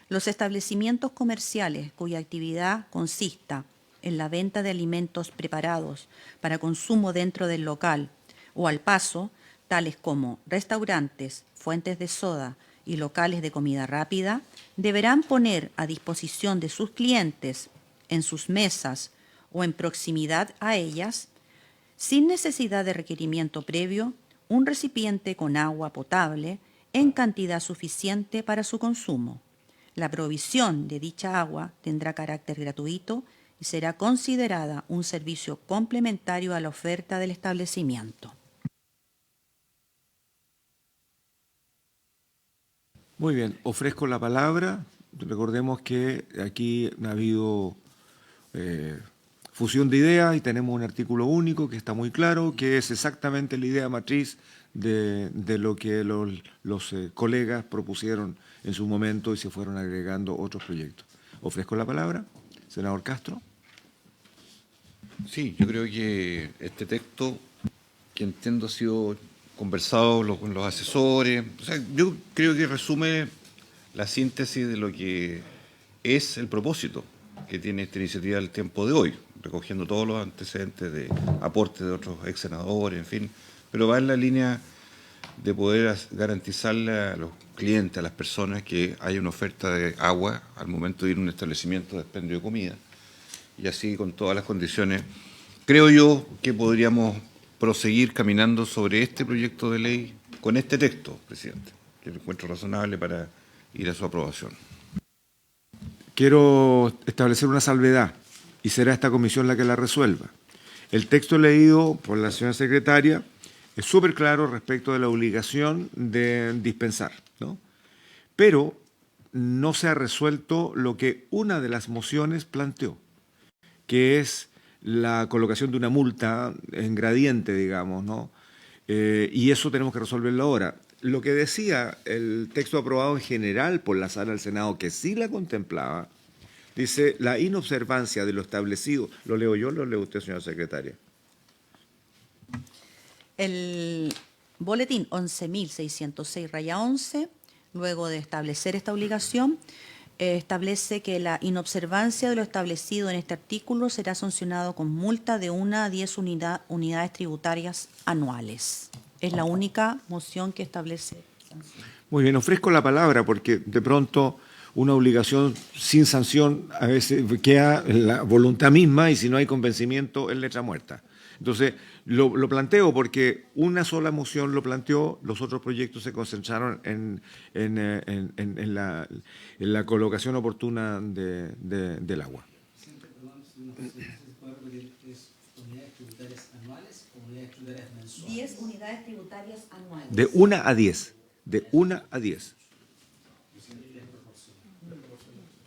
Los establecimientos comerciales cuya actividad consista en la venta de alimentos preparados para consumo dentro del local o al paso, tales como restaurantes, fuentes de soda y locales de comida rápida, deberán poner a disposición de sus clientes en sus mesas o en proximidad a ellas, sin necesidad de requerimiento previo, un recipiente con agua potable en cantidad suficiente para su consumo. La provisión de dicha agua tendrá carácter gratuito y será considerada un servicio complementario a la oferta del establecimiento. Muy bien, ofrezco la palabra. Recordemos que aquí ha habido fusión de ideas y tenemos un artículo único que está muy claro, que es exactamente la idea matriz de lo que los colegas propusieron en su momento y se fueron agregando otros proyectos. Ofrezco la palabra. Senador Castro. Sí, yo creo que este texto, que entiendo ha sido conversado con los asesores, o sea, yo creo que resume la síntesis de lo que es el propósito que tiene esta iniciativa al tiempo de hoy, recogiendo todos los antecedentes de aportes de otros ex senadores, en fin, pero va en la línea de poder garantizarle a los clientes, a las personas, que haya una oferta de agua al momento de ir a un establecimiento de expendio de comida, y así con todas las condiciones. Creo yo que podríamos proseguir caminando sobre este proyecto de ley con este texto, presidente, que lo encuentro razonable para ir a su aprobación. Quiero establecer una salvedad y será esta comisión la que la resuelva. El texto leído por la señora secretaria es súper claro respecto de la obligación de dispensar, ¿no? Pero no se ha resuelto lo que una de las mociones planteó, que es la colocación de una multa en gradiente, digamos, ¿no? Y eso tenemos que resolverlo ahora. Lo que decía el texto aprobado en general por la sala del Senado, que sí la contemplaba, dice la inobservancia de lo establecido. ¿Lo leo yo o lo lee usted, señora secretaria? El boletín 11.606-11, luego de establecer esta obligación, establece que la inobservancia de lo establecido en este artículo será sancionado con multa de 1 a 10 unidades tributarias anuales. Es la única moción que establece. Muy bien, ofrezco la palabra porque de pronto una obligación sin sanción a veces queda la voluntad misma y si no hay convencimiento es letra muerta. Entonces, lo planteo porque una sola moción lo planteó, los otros proyectos se concentraron en la colocación oportuna del agua. Siempre, perdón, si una puede repetir, ¿es unidades tributarias anuales o unidades tributarias mensuales? 10 unidades tributarias anuales. De 1 a 10. De 1 a 10.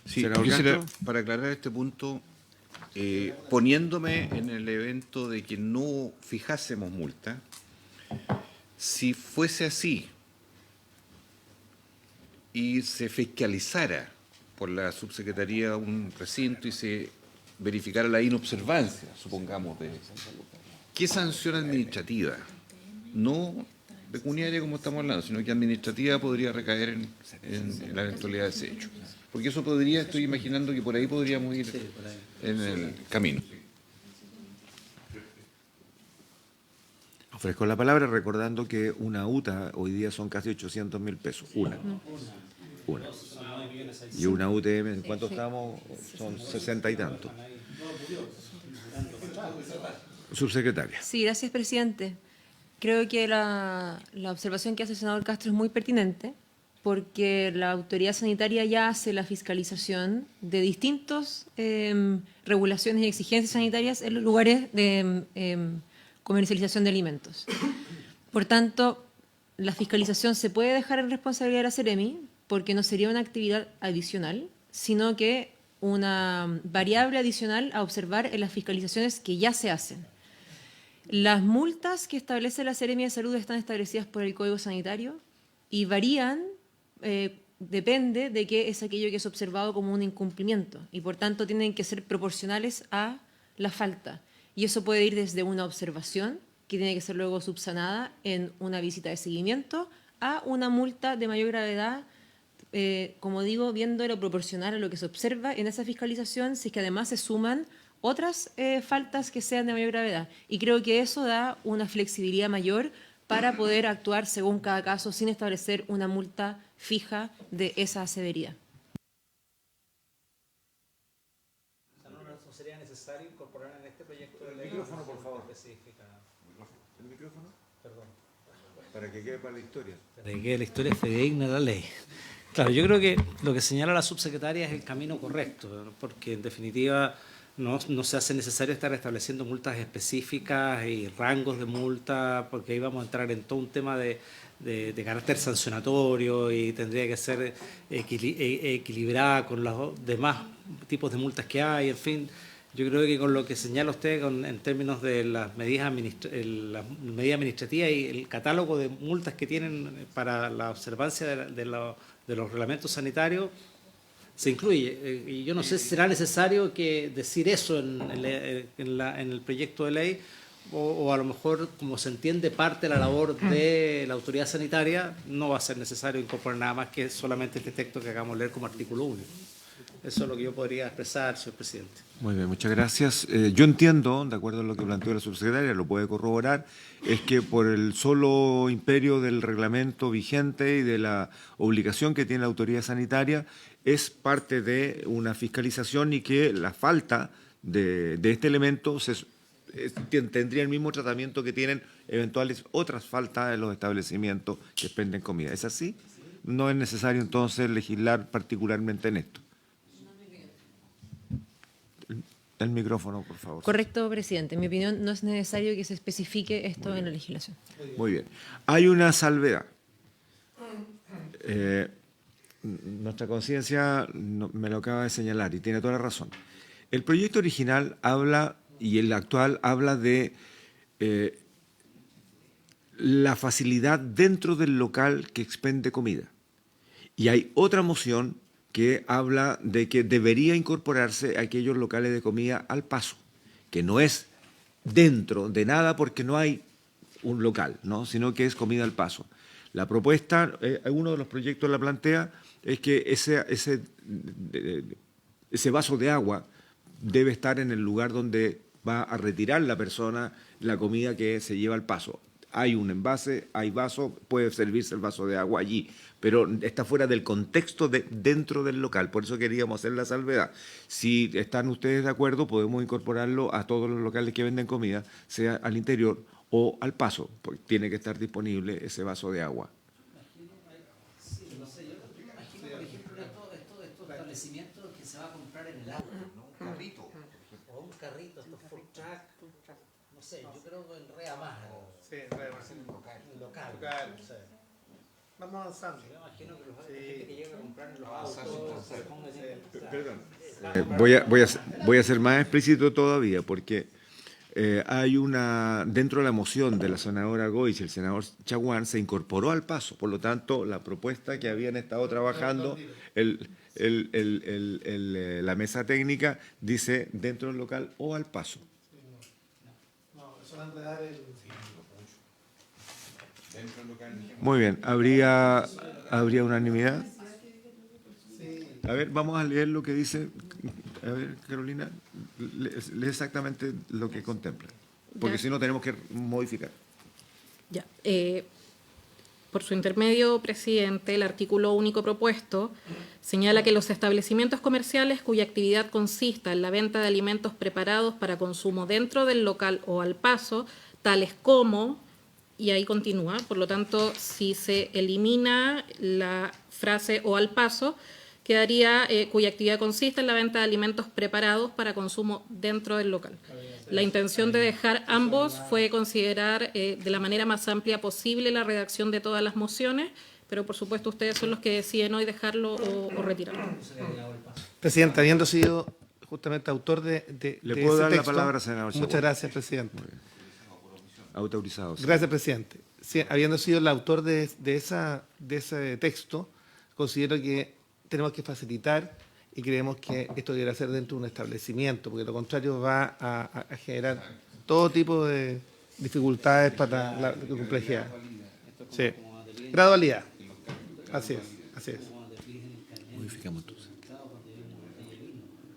Sí, Senador yo quisiera, Castro. para aclarar este punto, poniéndome en el evento de que no fijásemos multa, si fuese así y se fiscalizara por la subsecretaría un recinto y se verificara la inobservancia, supongamos, de qué sanción administrativa, no pecuniaria como estamos hablando, sino que administrativa podría recaer en la eventualidad de ese hecho. Porque eso podría, estoy imaginando que por ahí podríamos ir en el camino. Ofrezco la palabra recordando que una UTA hoy día son casi 800.000 pesos. Una. Y una UTM, ¿en cuánto estamos? Son 60 y tanto. Subsecretaria. Sí, gracias, presidente. Creo que la observación que hace el senador Castro es muy pertinente porque la autoridad sanitaria ya hace la fiscalización de distintas regulaciones y exigencias sanitarias en los lugares de comercialización de alimentos. Por tanto, la fiscalización se puede dejar en responsabilidad de la Seremi porque no sería una actividad adicional, sino que una variable adicional a observar en las fiscalizaciones que ya se hacen. Las multas que establece la Seremi de Salud están establecidas por el Código Sanitario y varían, depende de qué es aquello que es observado como un incumplimiento y por tanto tienen que ser proporcionales a la falta. Y eso puede ir desde una observación, que tiene que ser luego subsanada en una visita de seguimiento, a una multa de mayor gravedad, como digo, viéndolo proporcional a lo que se observa en esa fiscalización, si es que además se suman otras faltas que sean de mayor gravedad. Y creo que eso da una flexibilidad mayor para poder actuar según cada caso sin establecer una multa fija de esa severidad. ¿No sería necesario incorporar en este proyecto de ley? El micrófono, por favor. Específica. ¿El micrófono? Perdón. Para que quede para la historia. Para que quede la historia fidedigna de la ley. Claro, yo creo que lo que señala la subsecretaria es el camino correcto, ¿no? Porque en definitiva no se hace necesario estar estableciendo multas específicas y rangos de multa, porque ahí vamos a entrar en todo un tema de carácter sancionatorio y tendría que ser equilibrada con los demás tipos de multas que hay, en fin. Yo creo que con lo que señala usted en términos de las medidas administrativas y el catálogo de multas que tienen para la observancia de los reglamentos sanitarios, se incluye. Y yo no sé si será necesario decir eso en el proyecto de ley o a lo mejor, como se entiende parte de la labor de la autoridad sanitaria, no va a ser necesario incorporar nada más que solamente este texto que acabamos de leer como artículo único. Eso es lo que yo podría expresar, señor presidente. Muy bien, muchas gracias. Yo entiendo, de acuerdo a lo que planteó la subsecretaria, lo puede corroborar, es que por el solo imperio del reglamento vigente y de la obligación que tiene la autoridad sanitaria, es parte de una fiscalización y que la falta de este elemento tendría el mismo tratamiento que tienen eventuales otras faltas en los establecimientos que expenden comida. ¿Es así? No es necesario entonces legislar particularmente en esto. El micrófono, por favor. Correcto, presidente. En mi opinión, no es necesario que se especifique esto en la legislación. Muy bien. Hay una salvedad. Nuestra conciencia me lo acaba de señalar y tiene toda la razón. El proyecto original habla, y el actual habla de la facilidad dentro del local que expende comida. Y hay otra moción que habla de que debería incorporarse aquellos locales de comida al paso, que no es dentro de nada porque no hay un local, ¿no? Sino que es comida al paso. La propuesta, uno de los proyectos la plantea, es que ese vaso de agua debe estar en el lugar donde va a retirar la persona la comida que se lleva al paso. Hay un envase, hay vaso, puede servirse el vaso de agua allí, pero está fuera del contexto dentro del local. Por eso queríamos hacer la salvedad. Si están ustedes de acuerdo, podemos incorporarlo a todos los locales que venden comida, sea al interior o al paso, porque tiene que estar disponible ese vaso de agua. Sí, no sé, yo imagino, por ejemplo, estos establecimientos que se va a comprar en el agua, ¿no? Un carrito. O un carrito, estos food truck. No sé, yo creo que en Rea más. Sí, Local. no sé. Vamos avanzando. Yo imagino que la gente que llega a comprar en los autos se pongan Perdón. Voy a ser más explícito todavía, porque hay una, dentro de la moción de la senadora Goich y el senador Chaguán, se incorporó al paso. Por lo tanto, la propuesta que habían estado trabajando, la mesa técnica dice dentro del local o al paso. Muy bien, ¿habría unanimidad? A ver, vamos a leer lo que dice. A ver, Carolina, lee exactamente lo que contempla, porque Ya. si no tenemos que modificar. Ya. Por su intermedio, presidente, el artículo único propuesto señala que los establecimientos comerciales cuya actividad consista en la venta de alimentos preparados para consumo dentro del local o al paso, tales como, y ahí continúa, por lo tanto, si se elimina la frase o al paso, quedaría cuya actividad consiste en la venta de alimentos preparados para consumo dentro del local. La intención de dejar ambos fue considerar de la manera más amplia posible la redacción de todas las mociones, pero por supuesto ustedes son los que deciden hoy dejarlo o retirarlo. Presidente, habiendo sido justamente autor de ¿Le de puedo ese dar la texto, palabra, senador Chaguán? Muchas gracias, presidente. Autorizado. Sí. Gracias, presidente. Sí, habiendo sido el autor de ese texto, considero que tenemos que facilitar y creemos que esto debería ser dentro de un establecimiento, porque lo contrario va a generar todo tipo de dificultades para la complejidad. Sí. Gradualidad. Así es. Modificamos entonces.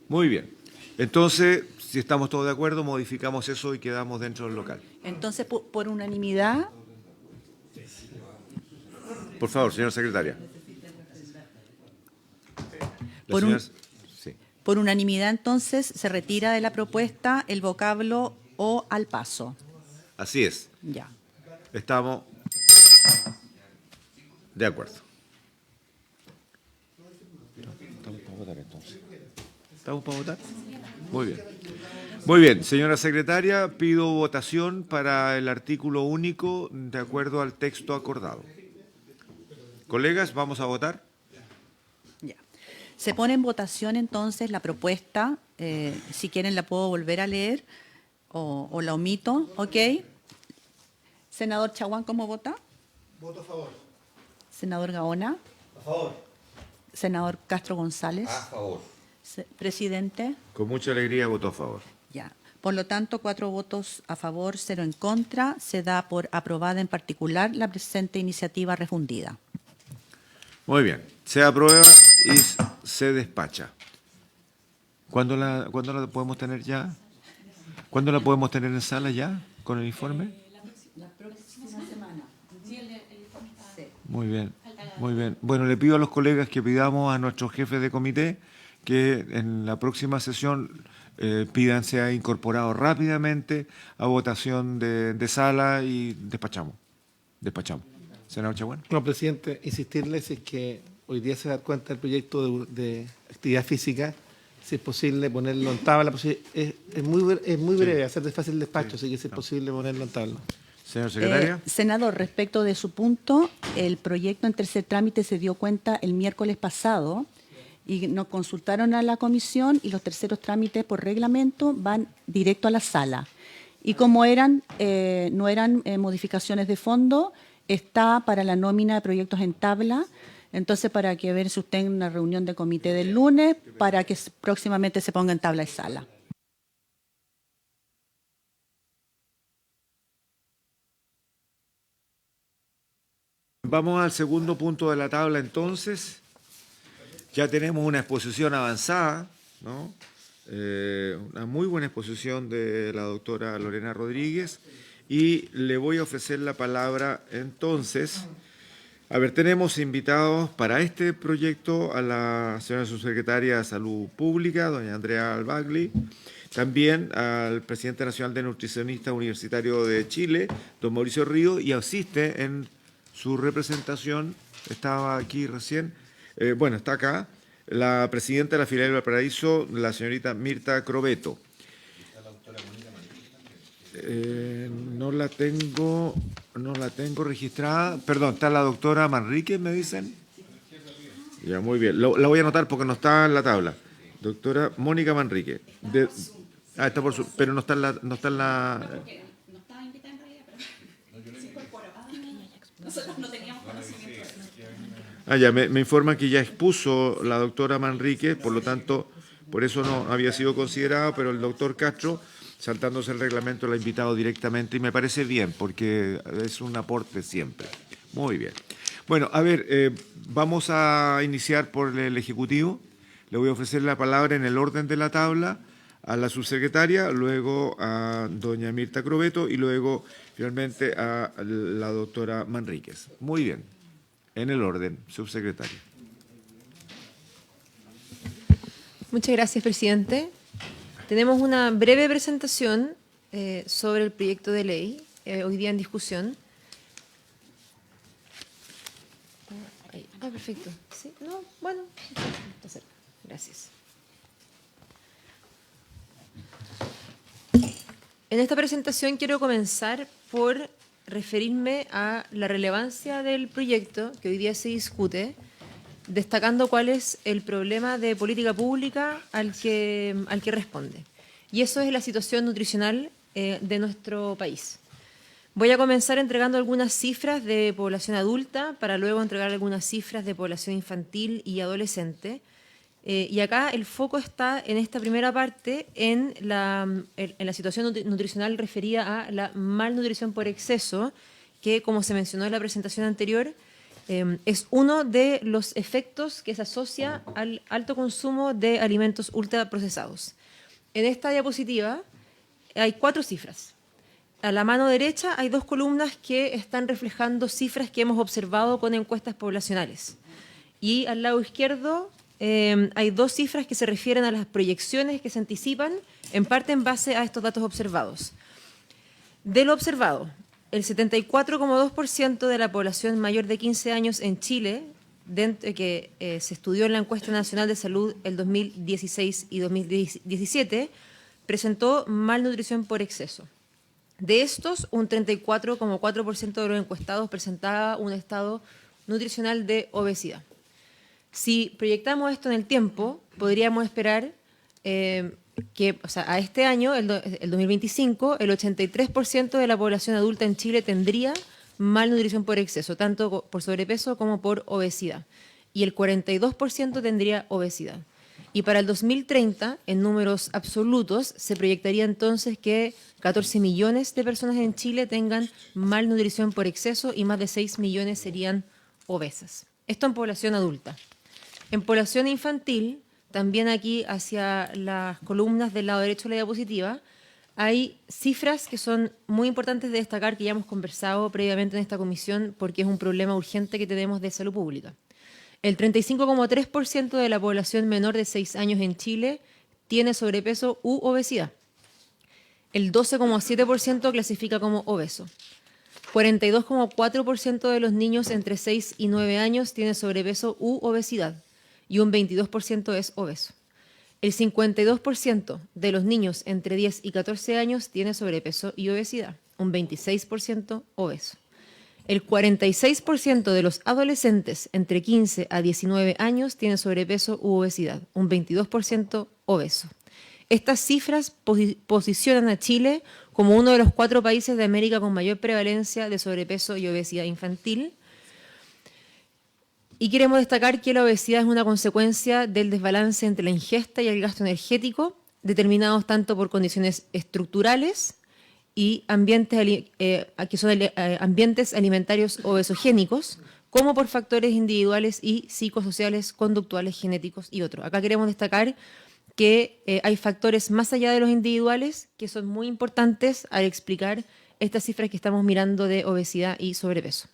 Muy bien. Entonces, si estamos todos de acuerdo, modificamos eso y quedamos dentro del local. Entonces, por unanimidad, Por favor, señora secretaria. La Por un- señora- sí. por unanimidad entonces se retira de la propuesta el vocablo o al paso. Así es. Ya. Estamos de acuerdo. ¿Estamos para votar entonces? ¿Estamos para votar? Muy bien. Muy bien, señora secretaria, pido votación para el artículo único de acuerdo al texto acordado. Colegas, ¿vamos a votar? Ya. Se pone en votación entonces la propuesta. Si quieren la puedo volver a leer o la omito. ¿Ok? Senador Chaguán, ¿cómo vota? Voto a favor. Senador Gaona. A favor. Senador Castro González. A favor. Presidente. Con mucha alegría voto a favor. Ya. Por lo tanto, 4 votos a favor, 0 en contra. Se da por aprobada en particular la presente iniciativa refundida. Muy bien, se aprueba y se despacha. ¿Cuándo la podemos tener ya? ¿Cuándo la podemos tener en sala ya con el informe? La próxima semana. Muy bien, muy bien. Bueno, le pido a los colegas que pidamos a nuestros jefes de comité que en la próxima sesión pidan sea incorporado rápidamente a votación de sala y despachamos. Senador Chaguán. No, presidente, insistirles es que hoy día se da cuenta del proyecto de actividad física, si es posible ponerlo en tabla, es muy breve, hacer de fácil despacho, así que si es posible ponerlo en tabla. Señor secretaria. Senador, respecto de su punto, el proyecto en tercer trámite se dio cuenta el miércoles pasado y nos consultaron a la comisión y los terceros trámites por reglamento van directo a la sala. Y como no eran modificaciones de fondo, está para la nómina de proyectos en tabla. Entonces, para que ver si usted en una reunión de comité del lunes, para que próximamente se ponga en tabla de sala. Vamos al segundo punto de la tabla entonces. Ya tenemos una exposición avanzada, ¿no? Una muy buena exposición de la doctora Lorena Rodríguez y le voy a ofrecer la palabra entonces. A ver, tenemos invitados para este proyecto a la señora subsecretaria de Salud Pública, doña Andrea Albagli, también al presidente nacional de Nutricionistas Universitario de Chile, don Mauricio Río, y asiste en su representación, estaba aquí recién, está acá, la presidenta de la filial de Valparaíso, la señorita Mirta Crobeto. No la tengo registrada. Perdón, está la doctora Manrique, me dicen. Ya, muy bien. La voy a anotar porque no está en la tabla. Doctora Mónica Manrique. Ah, está por su, pero no está en la... No está en la No estaba invitada en realidad, pero se incorporó. Nosotros no teníamos conocimiento. Ya, me informan que ya expuso la doctora Manrique, por lo tanto, por eso no había sido considerado, pero el doctor Castro, saltándose el reglamento, lo ha invitado directamente y me parece bien, porque es un aporte siempre. Muy bien. Bueno, a ver, vamos a iniciar por el Ejecutivo. Le voy a ofrecer la palabra en el orden de la tabla a la subsecretaria, luego a doña Mirta Crobeto y luego, finalmente, a la doctora Manríquez. Muy bien. En el orden, subsecretaria. Muchas gracias, presidente. Tenemos una breve presentación sobre el proyecto de ley hoy día en discusión. Perfecto. ¿Sí? No, bueno, está cerca. Gracias. En esta presentación quiero comenzar por referirme a la relevancia del proyecto que hoy día se discute, destacando cuál es el problema de política pública al que responde. Y eso es la situación nutricional de nuestro país. Voy a comenzar entregando algunas cifras de población adulta para luego entregar algunas cifras de población infantil y adolescente. Y acá el foco está en esta primera parte en la situación nutricional referida a la malnutrición por exceso, que, como se mencionó en la presentación anterior, es uno de los efectos que se asocia al alto consumo de alimentos ultraprocesados. En esta diapositiva hay 4 cifras. A la mano derecha hay 2 columnas que están reflejando cifras que hemos observado con encuestas poblacionales. Y al lado izquierdo hay 2 cifras que se refieren a las proyecciones que se anticipan, en parte en base a estos datos observados. De lo observado, el 74,2% de la población mayor de 15 años en Chile, que se estudió en la encuesta nacional de salud el 2016 y 2017, presentó malnutrición por exceso. De estos, un 34,4% de los encuestados presentaba un estado nutricional de obesidad. Si proyectamos esto en el tiempo, podríamos esperar que, a este año, el 2025, el 83% de la población adulta en Chile tendría malnutrición por exceso, tanto por sobrepeso como por obesidad. Y el 42% tendría obesidad. Y para el 2030, en números absolutos, se proyectaría entonces que 14 millones de personas en Chile tengan malnutrición por exceso y más de 6 millones serían obesas. Esto en población adulta. En población infantil, también aquí hacia las columnas del lado derecho de la diapositiva, hay cifras que son muy importantes de destacar, que ya hemos conversado previamente en esta comisión, porque es un problema urgente que tenemos de salud pública. El 35,3% de la población menor de 6 años en Chile tiene sobrepeso u obesidad. El 12,7% clasifica como obeso. 42,4% de los niños entre 6 y 9 años tiene sobrepeso u obesidad y un 22% es obeso. El 52% de los niños entre 10 y 14 años tiene sobrepeso y obesidad, un 26% obeso. El 46% de los adolescentes entre 15 a 19 años tiene sobrepeso u obesidad, un 22% obeso. Estas cifras posicionan a Chile como uno de los 4 países de América con mayor prevalencia de sobrepeso y obesidad infantil. Y queremos destacar que la obesidad es una consecuencia del desbalance entre la ingesta y el gasto energético, determinados tanto por condiciones estructurales y ambientes alimentarios obesogénicos, como por factores individuales y psicosociales, conductuales, genéticos y otros. Acá queremos destacar que hay factores más allá de los individuales que son muy importantes al explicar estas cifras que estamos mirando de obesidad y sobrepeso.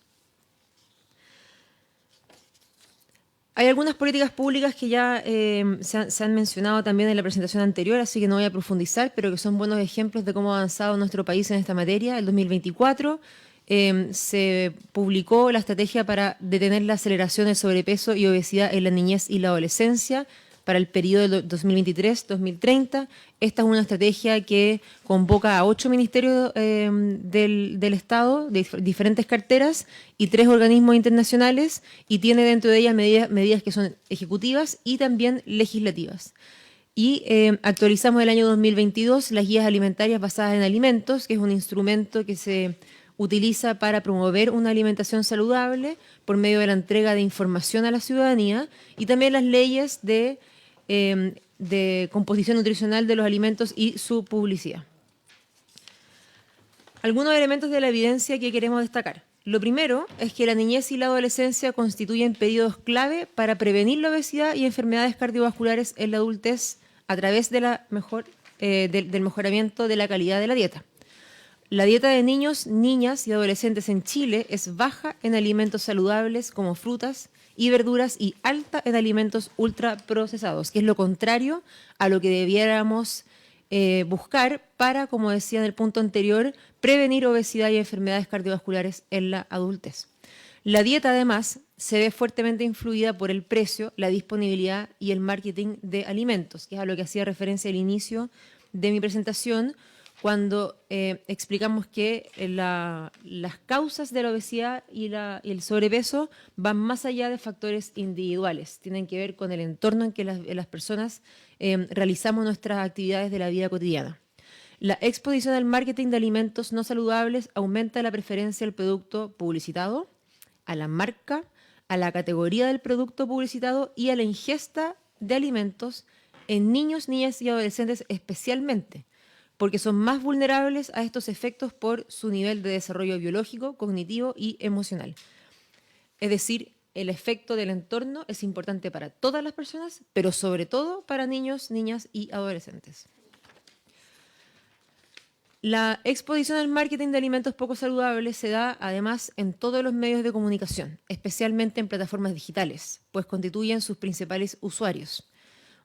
Hay algunas políticas públicas que ya se han mencionado también en la presentación anterior, así que no voy a profundizar, pero que son buenos ejemplos de cómo ha avanzado nuestro país en esta materia. El 2024 se publicó la estrategia para detener la aceleración del sobrepeso y obesidad en la niñez y la adolescencia para el periodo del 2023-2030. Esta es una estrategia que convoca a 8 ministerios del Estado, de diferentes carteras, y 3 organismos internacionales, y tiene dentro de ellas medidas que son ejecutivas y también legislativas. Y actualizamos el año 2022 las guías alimentarias basadas en alimentos, que es un instrumento que se utiliza para promover una alimentación saludable por medio de la entrega de información a la ciudadanía, y también las leyes de composición nutricional de los alimentos y su publicidad. Algunos elementos de la evidencia que queremos destacar. Lo primero es que la niñez y la adolescencia constituyen periodos clave para prevenir la obesidad y enfermedades cardiovasculares en la adultez a través de del mejoramiento de la calidad de la dieta. La dieta de niños, niñas y adolescentes en Chile es baja en alimentos saludables como frutas y verduras y alta en alimentos ultraprocesados, que es lo contrario a lo que debiéramos buscar para, como decía en el punto anterior, prevenir obesidad y enfermedades cardiovasculares en la adultez. La dieta, además, se ve fuertemente influida por el precio, la disponibilidad y el marketing de alimentos, que es a lo que hacía referencia al inicio de mi presentación, cuando explicamos que las causas de la obesidad y el sobrepeso van más allá de factores individuales, tienen que ver con el entorno en que las personas realizamos nuestras actividades de la vida cotidiana. La exposición al marketing de alimentos no saludables aumenta la preferencia al producto publicitado, a la marca, a la categoría del producto publicitado y a la ingesta de alimentos en niños, niñas y adolescentes especialmente, porque son más vulnerables a estos efectos por su nivel de desarrollo biológico, cognitivo y emocional. Es decir, el efecto del entorno es importante para todas las personas, pero sobre todo para niños, niñas y adolescentes. La exposición al marketing de alimentos poco saludables se da además en todos los medios de comunicación, especialmente en plataformas digitales, pues constituyen sus principales usuarios.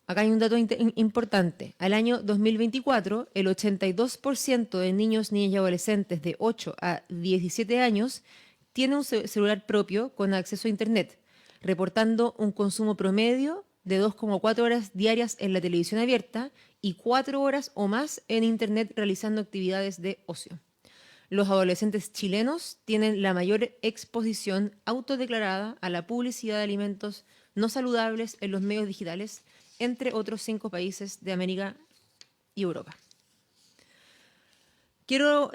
Acá hay un dato importante. Al año 2024, el 82% de niños, niñas y adolescentes de 8 a 17 años tiene un celular propio con acceso a Internet, reportando un consumo promedio de 2,4 horas diarias en la televisión abierta y 4 horas o más en Internet realizando actividades de ocio. Los adolescentes chilenos tienen la mayor exposición autodeclarada a la publicidad de alimentos no saludables en los medios digitales, entre otros 5 países de América y Europa. Quiero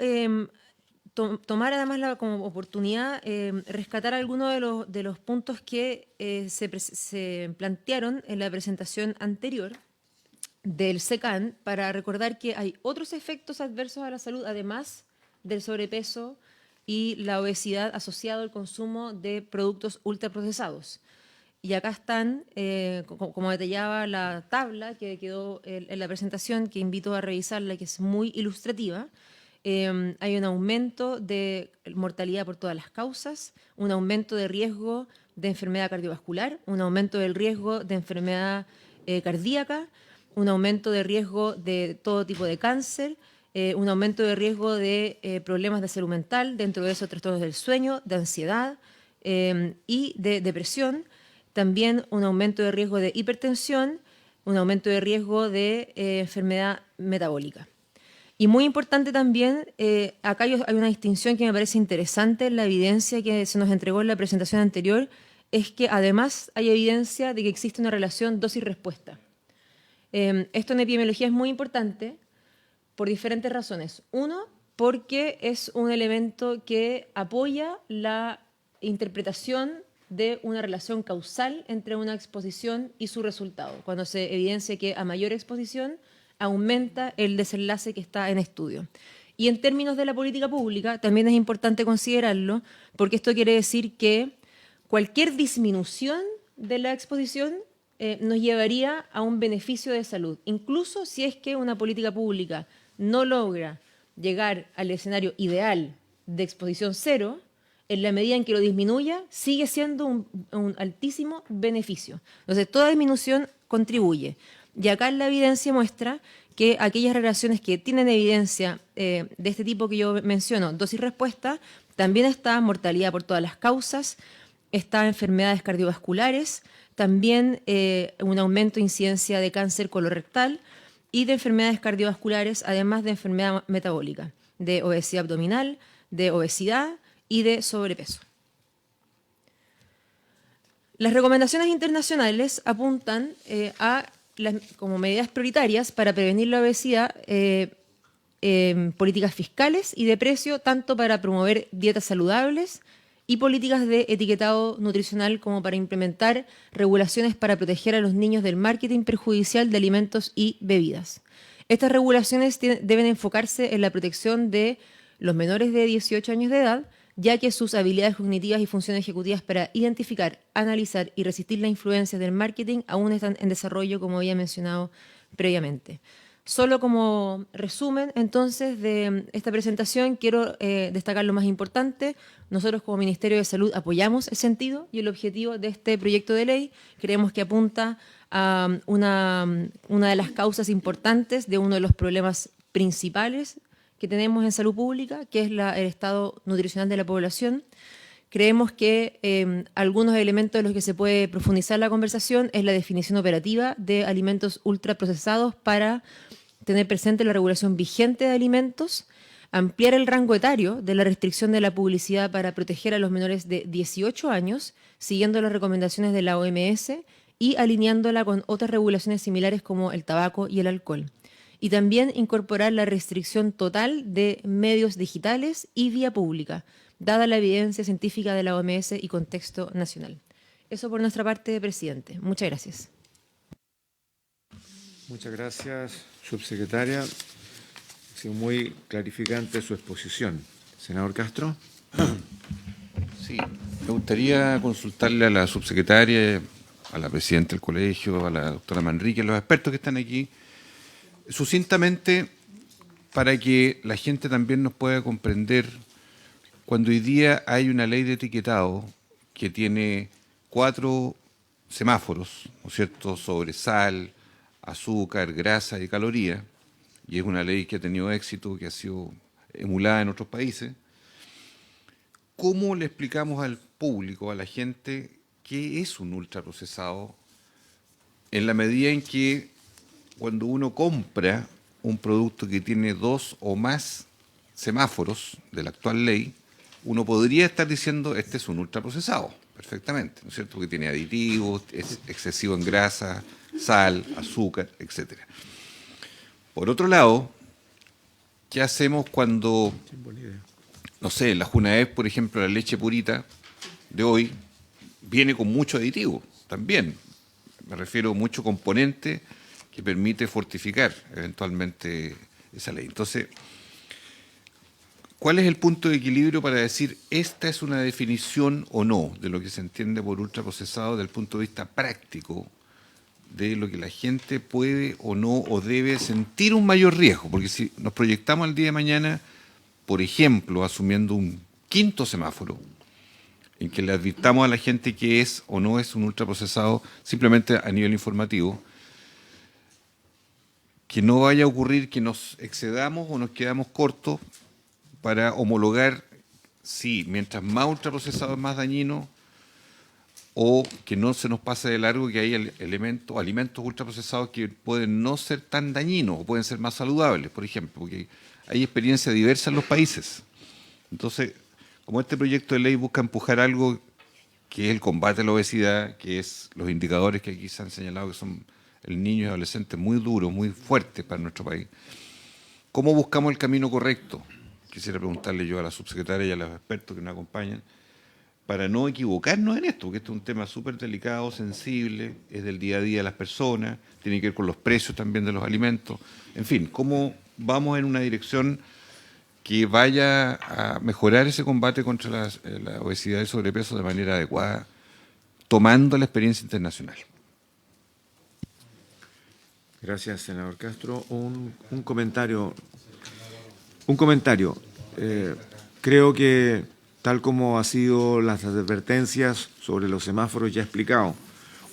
tomar además como oportunidad rescatar algunos de los puntos que se plantearon en la presentación anterior del SECAN para recordar que hay otros efectos adversos a la salud, además del sobrepeso y la obesidad asociado al consumo de productos ultraprocesados. Y acá están, como detallaba la tabla que quedó en la presentación, que invito a revisarla, que es muy ilustrativa. Hay un aumento de mortalidad por todas las causas, un aumento de riesgo de enfermedad cardiovascular, un aumento del riesgo de enfermedad cardíaca, un aumento de riesgo de todo tipo de cáncer, un aumento de riesgo de problemas de salud mental, dentro de esos trastornos del sueño, de ansiedad y de depresión. También un aumento de riesgo de hipertensión, un aumento de riesgo de enfermedad metabólica. Y muy importante también, acá hay una distinción que me parece interesante en la evidencia que se nos entregó en la presentación anterior, es que además hay evidencia de que existe una relación dosis-respuesta. Esto en epidemiología es muy importante por diferentes razones. Uno, porque es un elemento que apoya la interpretación de una relación causal entre una exposición y su resultado, cuando se evidencia que a mayor exposición aumenta el desenlace que está en estudio. Y en términos de la política pública también es importante considerarlo, porque esto quiere decir que cualquier disminución de la exposición nos llevaría a un beneficio de salud, incluso si es que una política pública no logra llegar al escenario ideal de exposición cero. En la medida en que lo disminuya, sigue siendo un altísimo beneficio. Entonces, toda disminución contribuye. Y acá la evidencia muestra que aquellas relaciones que tienen evidencia de este tipo que yo menciono, dosis-respuesta, también está mortalidad por todas las causas, está enfermedades cardiovasculares, también un aumento de incidencia de cáncer colorectal y de enfermedades cardiovasculares, además de enfermedad metabólica, de obesidad abdominal, de obesidad y de sobrepeso. Las recomendaciones internacionales apuntan a como medidas prioritarias para prevenir la obesidad, políticas fiscales y de precio, tanto para promover dietas saludables y políticas de etiquetado nutricional como para implementar regulaciones para proteger a los niños del marketing perjudicial de alimentos y bebidas. Estas regulaciones deben enfocarse en la protección de los menores de 18 años de edad, ya que sus habilidades cognitivas y funciones ejecutivas para identificar, analizar y resistir las influencias del marketing aún están en desarrollo, como había mencionado previamente. Solo como resumen, entonces, de esta presentación, quiero destacar lo más importante. Nosotros, como Ministerio de Salud, apoyamos el sentido y el objetivo de este proyecto de ley. Creemos que apunta a una de las causas importantes de uno de los problemas principales que tenemos en salud pública, que es el estado nutricional de la población. Creemos que algunos elementos de los que se puede profundizar la conversación es la definición operativa de alimentos ultraprocesados para tener presente la regulación vigente de alimentos, ampliar el rango etario de la restricción de la publicidad para proteger a los menores de 18 años, siguiendo las recomendaciones de la OMS y alineándola con otras regulaciones similares como el tabaco y el alcohol. Y también incorporar la restricción total de medios digitales y vía pública, dada la evidencia científica de la OMS y contexto nacional. Eso por nuestra parte, presidente. Muchas gracias. Muchas gracias, subsecretaria. Ha sido muy clarificante su exposición. Senador Castro. Sí, me gustaría consultarle a la subsecretaria, a la presidenta del colegio, a la doctora Manrique, a los expertos que están aquí, sucintamente, para que la gente también nos pueda comprender. Cuando hoy día hay una ley de etiquetado que tiene 4 semáforos, ¿no es cierto?, sobre sal, azúcar, grasa y calorías, y es una ley que ha tenido éxito, que ha sido emulada en otros países, ¿cómo le explicamos al público, a la gente, qué es un ultraprocesado? En la medida en que cuando uno compra un producto que tiene 2 o más semáforos de la actual ley, uno podría estar diciendo este es un ultraprocesado, perfectamente, ¿no es cierto? Porque tiene aditivos, es excesivo en grasa, sal, azúcar, etc. Por otro lado, ¿qué hacemos cuando, no sé, la Junaed, por ejemplo, la leche purita de hoy, viene con mucho aditivo también? Me refiero a mucho componente que permite fortificar eventualmente esa ley. Entonces, ¿cuál es el punto de equilibrio para decir esta es una definición o no de lo que se entiende por ultraprocesado desde el punto de vista práctico de lo que la gente puede o no o debe sentir un mayor riesgo? Porque si nos proyectamos al día de mañana, por ejemplo, asumiendo un 5.º semáforo, en que le advirtamos a la gente que es o no es un ultraprocesado simplemente a nivel informativo, que no vaya a ocurrir que nos excedamos o nos quedamos cortos para homologar si mientras más ultraprocesado es más dañino, o que no se nos pase de largo que hay alimentos ultraprocesados que pueden no ser tan dañinos o pueden ser más saludables, por ejemplo, porque hay experiencias diversas en los países. Entonces, como este proyecto de ley busca empujar algo que es el combate a la obesidad, que es los indicadores que aquí se han señalado, que son el niño y adolescente muy duros, muy fuertes para nuestro país, ¿cómo buscamos el camino correcto? Quisiera preguntarle yo a la subsecretaria y a los expertos que nos acompañan, para no equivocarnos en esto, porque esto es un tema súper delicado, sensible, es del día a día de las personas, tiene que ver con los precios también de los alimentos. En fin, ¿cómo vamos en una dirección que vaya a mejorar ese combate contra la obesidad y el sobrepeso de manera adecuada, tomando la experiencia internacional? Gracias, senador Castro. Un comentario. Creo que tal como han sido las advertencias sobre los semáforos ya explicado,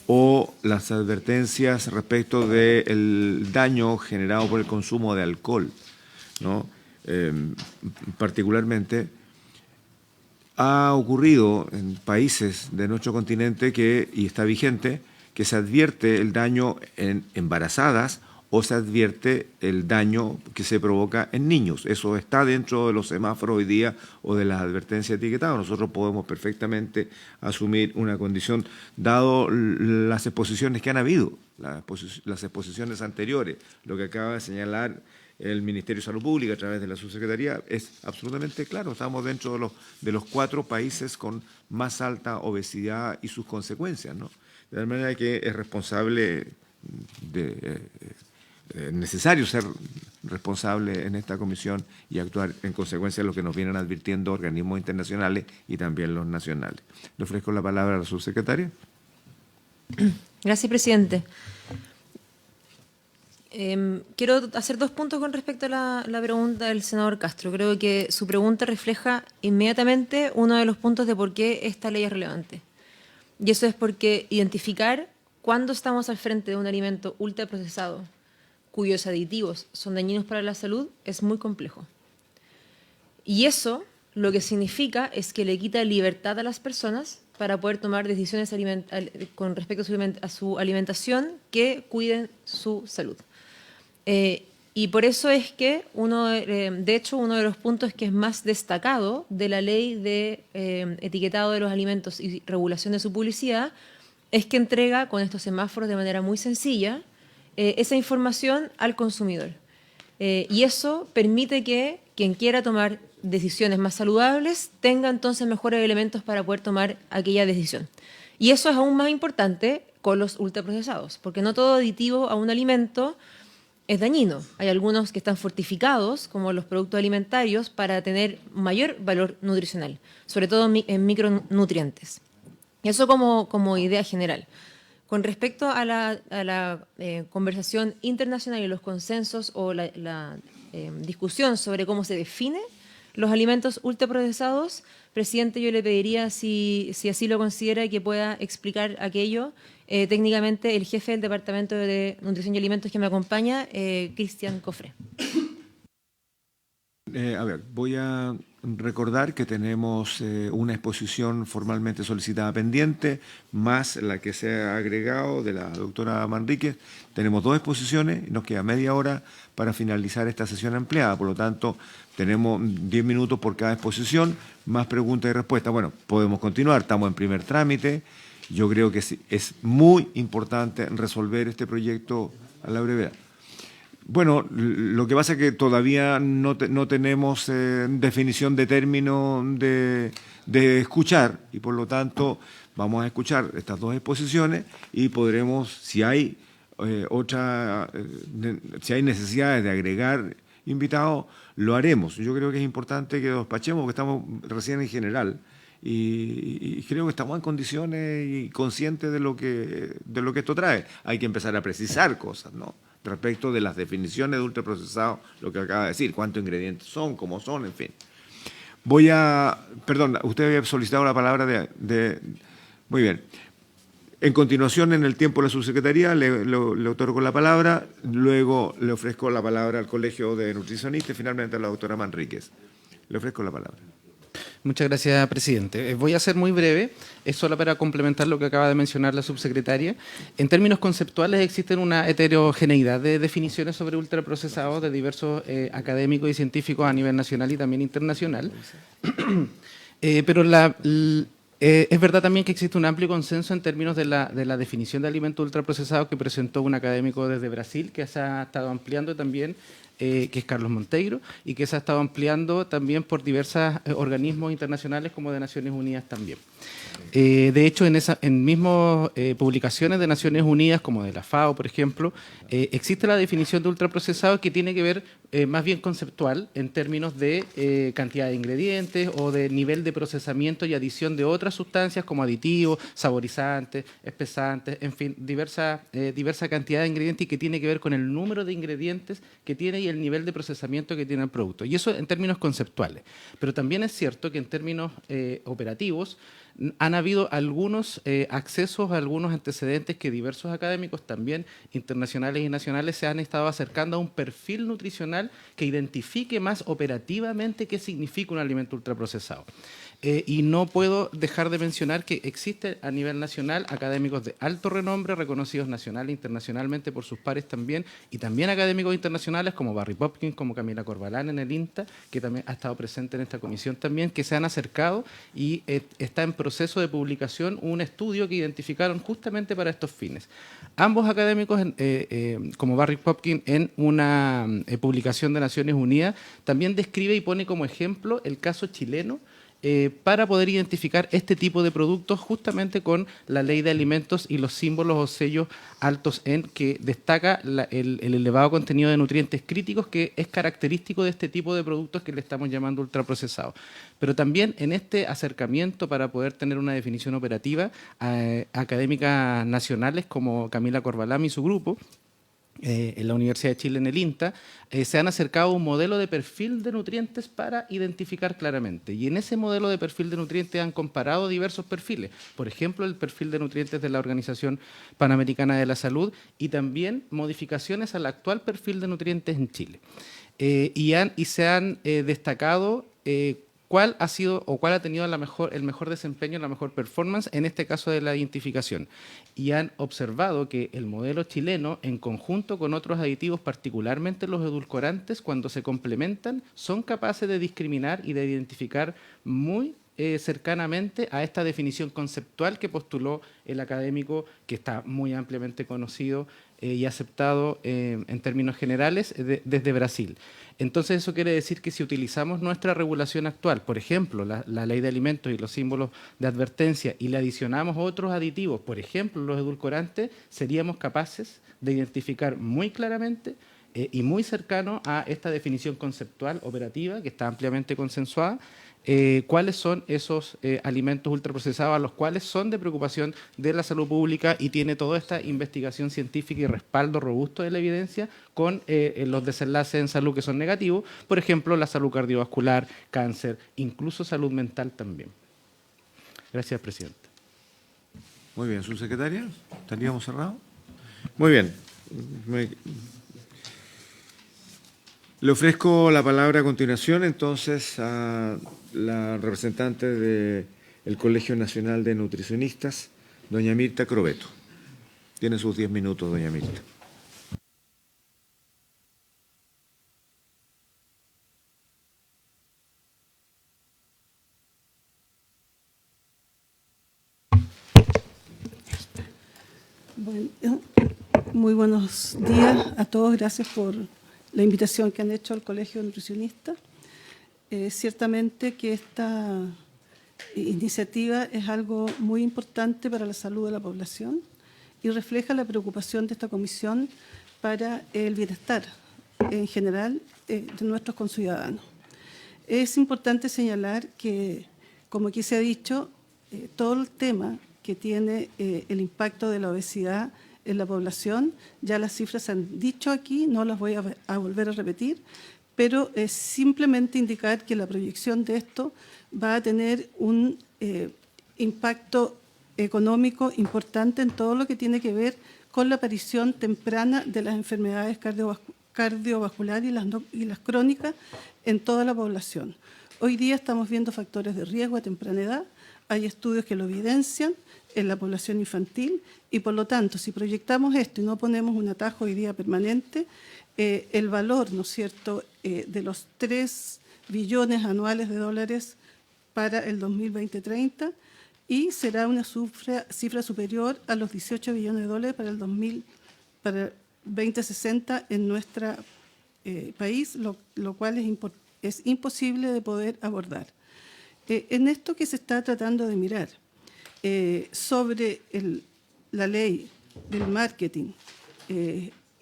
o las advertencias respecto del daño generado por el consumo de alcohol, ¿no? Particularmente, ha ocurrido en países de nuestro continente y está vigente, que se advierte el daño en embarazadas o se advierte el daño que se provoca en niños. Eso está dentro de los semáforos hoy día o de las advertencias etiquetadas. Nosotros podemos perfectamente asumir una condición, dado las exposiciones que han habido, las exposiciones anteriores. Lo que acaba de señalar el Ministerio de Salud Pública a través de la subsecretaría es absolutamente claro. Estamos dentro de los 4 países con más alta obesidad y sus consecuencias, ¿no? De tal manera que es responsable necesario ser responsable en esta comisión y actuar en consecuencia de lo que nos vienen advirtiendo organismos internacionales y también los nacionales. Le ofrezco la palabra a la subsecretaria. Gracias, presidente. Quiero hacer 2 puntos con respecto a la pregunta del senador Castro. Creo que su pregunta refleja inmediatamente uno de los puntos de por qué esta ley es relevante. Y eso es porque identificar cuándo estamos al frente de un alimento ultraprocesado cuyos aditivos son dañinos para la salud es muy complejo. Y eso lo que significa es que le quita libertad a las personas para poder tomar decisiones con respecto a su alimentación que cuiden su salud. Y por eso es que de hecho, uno de los puntos que es más destacado de la ley de etiquetado de los alimentos y regulación de su publicidad es que entrega con estos semáforos de manera muy sencilla esa información al consumidor. Y eso permite que quien quiera tomar decisiones más saludables tenga entonces mejores elementos para poder tomar aquella decisión. Y eso es aún más importante con los ultraprocesados, porque no todo aditivo a un alimento es dañino. Hay algunos que están fortificados, como los productos alimentarios, para tener mayor valor nutricional, sobre todo en micronutrientes. Eso como idea general. Con respecto a la conversación internacional y los consensos o la discusión sobre cómo se define los alimentos ultraprocesados, presidente, yo le pediría, si así lo considera, que pueda explicar aquello técnicamente el jefe del Departamento de Nutrición y Alimentos que me acompaña, Cristian Cofré. Voy a recordar que tenemos una exposición formalmente solicitada pendiente, más la que se ha agregado de la doctora Manríquez. Tenemos 2 exposiciones y nos queda media hora para finalizar esta sesión ampliada. Por lo tanto, tenemos 10 minutos por cada exposición, más preguntas y respuestas. Bueno, podemos continuar, estamos en primer trámite. Yo creo que es muy importante resolver este proyecto a la brevedad. Bueno, lo que pasa es que todavía no tenemos definición de término de escuchar y por lo tanto vamos a escuchar estas 2 exposiciones y podremos, si hay necesidades de agregar invitados, lo haremos. Yo creo que es importante que lo despachemos porque estamos recién en general y creo que estamos en condiciones y conscientes de lo que esto trae. Hay que empezar a precisar cosas, ¿no? Respecto de las definiciones de ultraprocesados, lo que acaba de decir, cuántos ingredientes son, cómo son, en fin. Perdón, usted había solicitado la palabra muy bien. En continuación, en el tiempo de la subsecretaría, le otorgo la palabra, luego le ofrezco la palabra al Colegio de Nutricionistas y finalmente a la doctora Manríquez. Le ofrezco la palabra. Muchas gracias, presidente. Voy a ser muy breve, es solo para complementar lo que acaba de mencionar la subsecretaria. En términos conceptuales existen una heterogeneidad de definiciones sobre ultraprocesados de diversos académicos y científicos a nivel nacional y también internacional. Pero es verdad también que existe un amplio consenso en términos de la definición de alimentos ultraprocesados que presentó un académico desde Brasil, que se ha estado ampliando también, que es Carlos Monteiro, y que se ha estado ampliando también por diversos organismos internacionales como de Naciones Unidas también. De hecho, en mismas publicaciones de Naciones Unidas, como de la FAO, por ejemplo, existe la definición de ultraprocesado que tiene que ver más bien conceptual en términos de cantidad de ingredientes o de nivel de procesamiento y adición de otras sustancias como aditivos, saborizantes, espesantes, en fin, diversa cantidad de ingredientes y que tiene que ver con el número de ingredientes que tiene y el nivel de procesamiento que tiene el producto. Y eso en términos conceptuales. Pero también es cierto que en términos operativos han habido algunos accesos a algunos antecedentes que diversos académicos, también internacionales y nacionales, se han estado acercando a un perfil nutricional que identifique más operativamente qué significa un alimento ultraprocesado. Y no puedo dejar de mencionar que existe a nivel nacional académicos de alto renombre, reconocidos nacional e internacionalmente por sus pares también, y también académicos internacionales como Barry Popkins, como Camila Corbalán en el INTA, que también ha estado presente en esta comisión también, que se han acercado y está en proceso de publicación un estudio que identificaron justamente para estos fines. Ambos académicos, como Barry Popkins, en una publicación de Naciones Unidas, también describe y pone como ejemplo el caso chileno para poder identificar este tipo de productos justamente con la ley de alimentos y los símbolos o sellos altos en que destaca el elevado contenido de nutrientes críticos que es característico de este tipo de productos que le estamos llamando ultraprocesados. Pero también en este acercamiento para poder tener una definición operativa, académicas nacionales como Camila Corbalán y su grupo, en la Universidad de Chile, en el INTA, se han acercado a un modelo de perfil de nutrientes para identificar claramente. Y en ese modelo de perfil de nutrientes han comparado diversos perfiles. Por ejemplo, el perfil de nutrientes de la Organización Panamericana de la Salud y también modificaciones al actual perfil de nutrientes en Chile. Y se han destacado cuál ha sido o cuál ha tenido el mejor desempeño, la mejor performance, en este caso de la identificación. Y han observado que el modelo chileno, en conjunto con otros aditivos, particularmente los edulcorantes, cuando se complementan, son capaces de discriminar y de identificar muy cercanamente a esta definición conceptual que postuló el académico, que está muy ampliamente conocido y aceptado en términos generales desde Brasil. Entonces eso quiere decir que si utilizamos nuestra regulación actual, por ejemplo, la ley de alimentos y los símbolos de advertencia, y le adicionamos otros aditivos, por ejemplo, los edulcorantes, seríamos capaces de identificar muy claramente y muy cercano a esta definición conceptual operativa que está ampliamente consensuada, cuáles son esos alimentos ultraprocesados a los cuales son de preocupación de la salud pública, y tiene toda esta investigación científica y respaldo robusto de la evidencia con los desenlaces en salud que son negativos, por ejemplo, la salud cardiovascular, cáncer, incluso salud mental también. Gracias, presidente. Muy bien, subsecretaria, ¿estaríamos cerrados? Muy bien. Le ofrezco la palabra a continuación entonces a la representante del Colegio Nacional de Nutricionistas, doña Mirta Crobeto. Tiene sus 10 minutos, doña Mirta. Bueno, muy buenos días a todos. Gracias por la invitación que han hecho al Colegio de Nutricionistas. Ciertamente que esta iniciativa es algo muy importante para la salud de la población y refleja la preocupación de esta comisión para el bienestar en general de nuestros conciudadanos. Es importante señalar que, como aquí se ha dicho, todo el tema que tiene el impacto de la obesidad en la población, ya las cifras se han dicho aquí, no las voy a volver a repetir, pero es simplemente indicar que la proyección de esto va a tener un impacto económico importante en todo lo que tiene que ver con la aparición temprana de las enfermedades cardiovasculares y las crónicas en toda la población. Hoy día estamos viendo factores de riesgo a temprana edad, hay estudios que lo evidencian en la población infantil y, por lo tanto, si proyectamos esto y no ponemos un atajo hoy día permanente, el valor, ¿no es cierto?, de los 3 billones anuales de dólares para el 2020-30 y será una cifra superior a los 18 billones de dólares para el 2060 en nuestro país, lo cual es imposible de poder abordar. En esto que se está tratando de mirar sobre la ley del marketing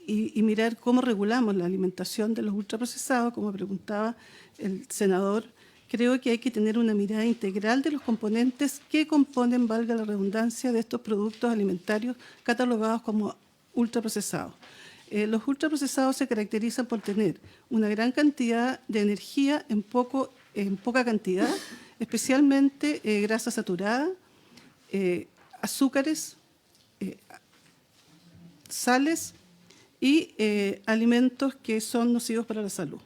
y mirar cómo regulamos la alimentación de los ultraprocesados, como preguntaba el senador, creo que hay que tener una mirada integral de los componentes que componen, valga la redundancia, de estos productos alimentarios catalogados como ultraprocesados. Los ultraprocesados se caracterizan por tener una gran cantidad de energía en poca cantidad, especialmente grasa saturada, azúcares, sales y alimentos que son nocivos para la salud.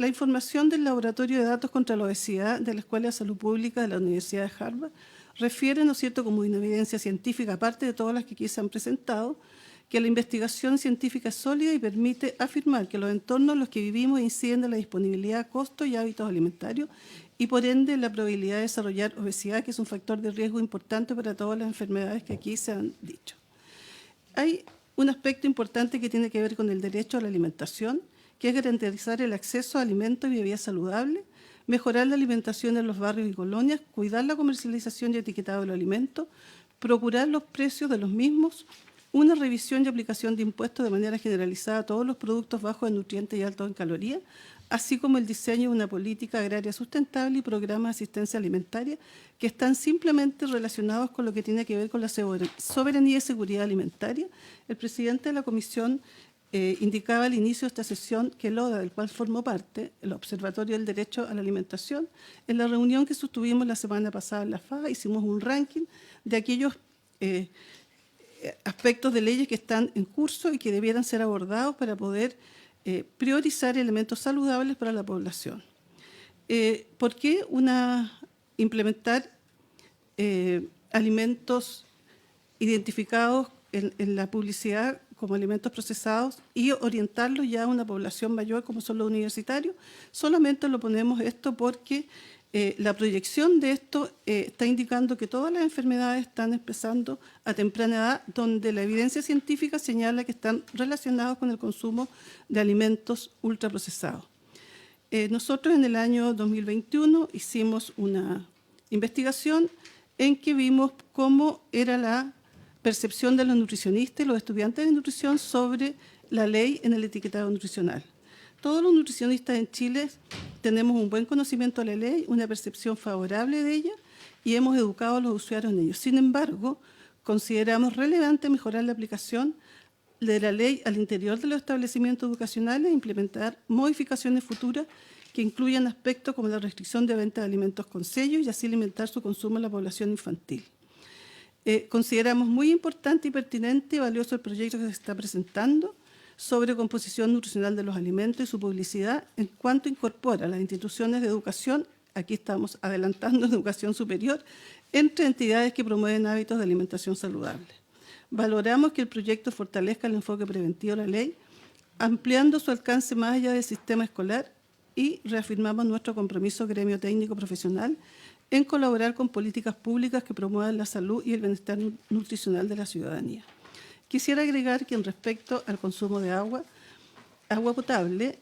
La información del Laboratorio de Datos contra la Obesidad de la Escuela de Salud Pública de la Universidad de Harvard refiere, ¿no es cierto?, como una evidencia científica, aparte de todas las que aquí se han presentado, que la investigación científica es sólida y permite afirmar que los entornos en los que vivimos inciden en la disponibilidad, costo y hábitos alimentarios y, por ende, la probabilidad de desarrollar obesidad, que es un factor de riesgo importante para todas las enfermedades que aquí se han dicho. Hay un aspecto importante que tiene que ver con el derecho a la alimentación, que es garantizar el acceso a alimentos y bebidas saludables, mejorar la alimentación en los barrios y colonias, cuidar la comercialización y etiquetado de los alimentos, procurar los precios de los mismos, una revisión y aplicación de impuestos de manera generalizada a todos los productos bajos en nutrientes y altos en calorías, así como el diseño de una política agraria sustentable y programas de asistencia alimentaria que están simplemente relacionados con lo que tiene que ver con la soberanía y seguridad alimentaria. El presidente de la Comisión indicaba al inicio de esta sesión que el ODA, del cual formó parte, el Observatorio del Derecho a la Alimentación, en la reunión que sostuvimos la semana pasada en la FA, hicimos un ranking de aquellos aspectos de leyes que están en curso y que debieran ser abordados para poder priorizar elementos saludables para la población. ¿Por qué implementar alimentos identificados en la publicidad como alimentos procesados y orientarlos ya a una población mayor como son los universitarios? Solamente lo ponemos esto porque la proyección de esto está indicando que todas las enfermedades están empezando a temprana edad, donde la evidencia científica señala que están relacionados con el consumo de alimentos ultraprocesados. Nosotros en el año 2021 hicimos una investigación en que vimos cómo era la percepción de los nutricionistas y los estudiantes de nutrición sobre la ley en el etiquetado nutricional. Todos los nutricionistas en Chile tenemos un buen conocimiento de la ley, una percepción favorable de ella y hemos educado a los usuarios en ello. Sin embargo, consideramos relevante mejorar la aplicación de la ley al interior de los establecimientos educacionales e implementar modificaciones futuras que incluyan aspectos como la restricción de venta de alimentos con sello y así limitar su consumo en la población infantil. Consideramos muy importante y pertinente y valioso el proyecto que se está presentando sobre composición nutricional de los alimentos y su publicidad en cuanto incorpora a las instituciones de educación, aquí estamos adelantando en educación superior, entre entidades que promueven hábitos de alimentación saludable. Valoramos que el proyecto fortalezca el enfoque preventivo de la ley, ampliando su alcance más allá del sistema escolar y reafirmamos nuestro compromiso gremio técnico profesional en colaborar con políticas públicas que promuevan la salud y el bienestar nutricional de la ciudadanía. Quisiera agregar que en respecto al consumo de agua potable,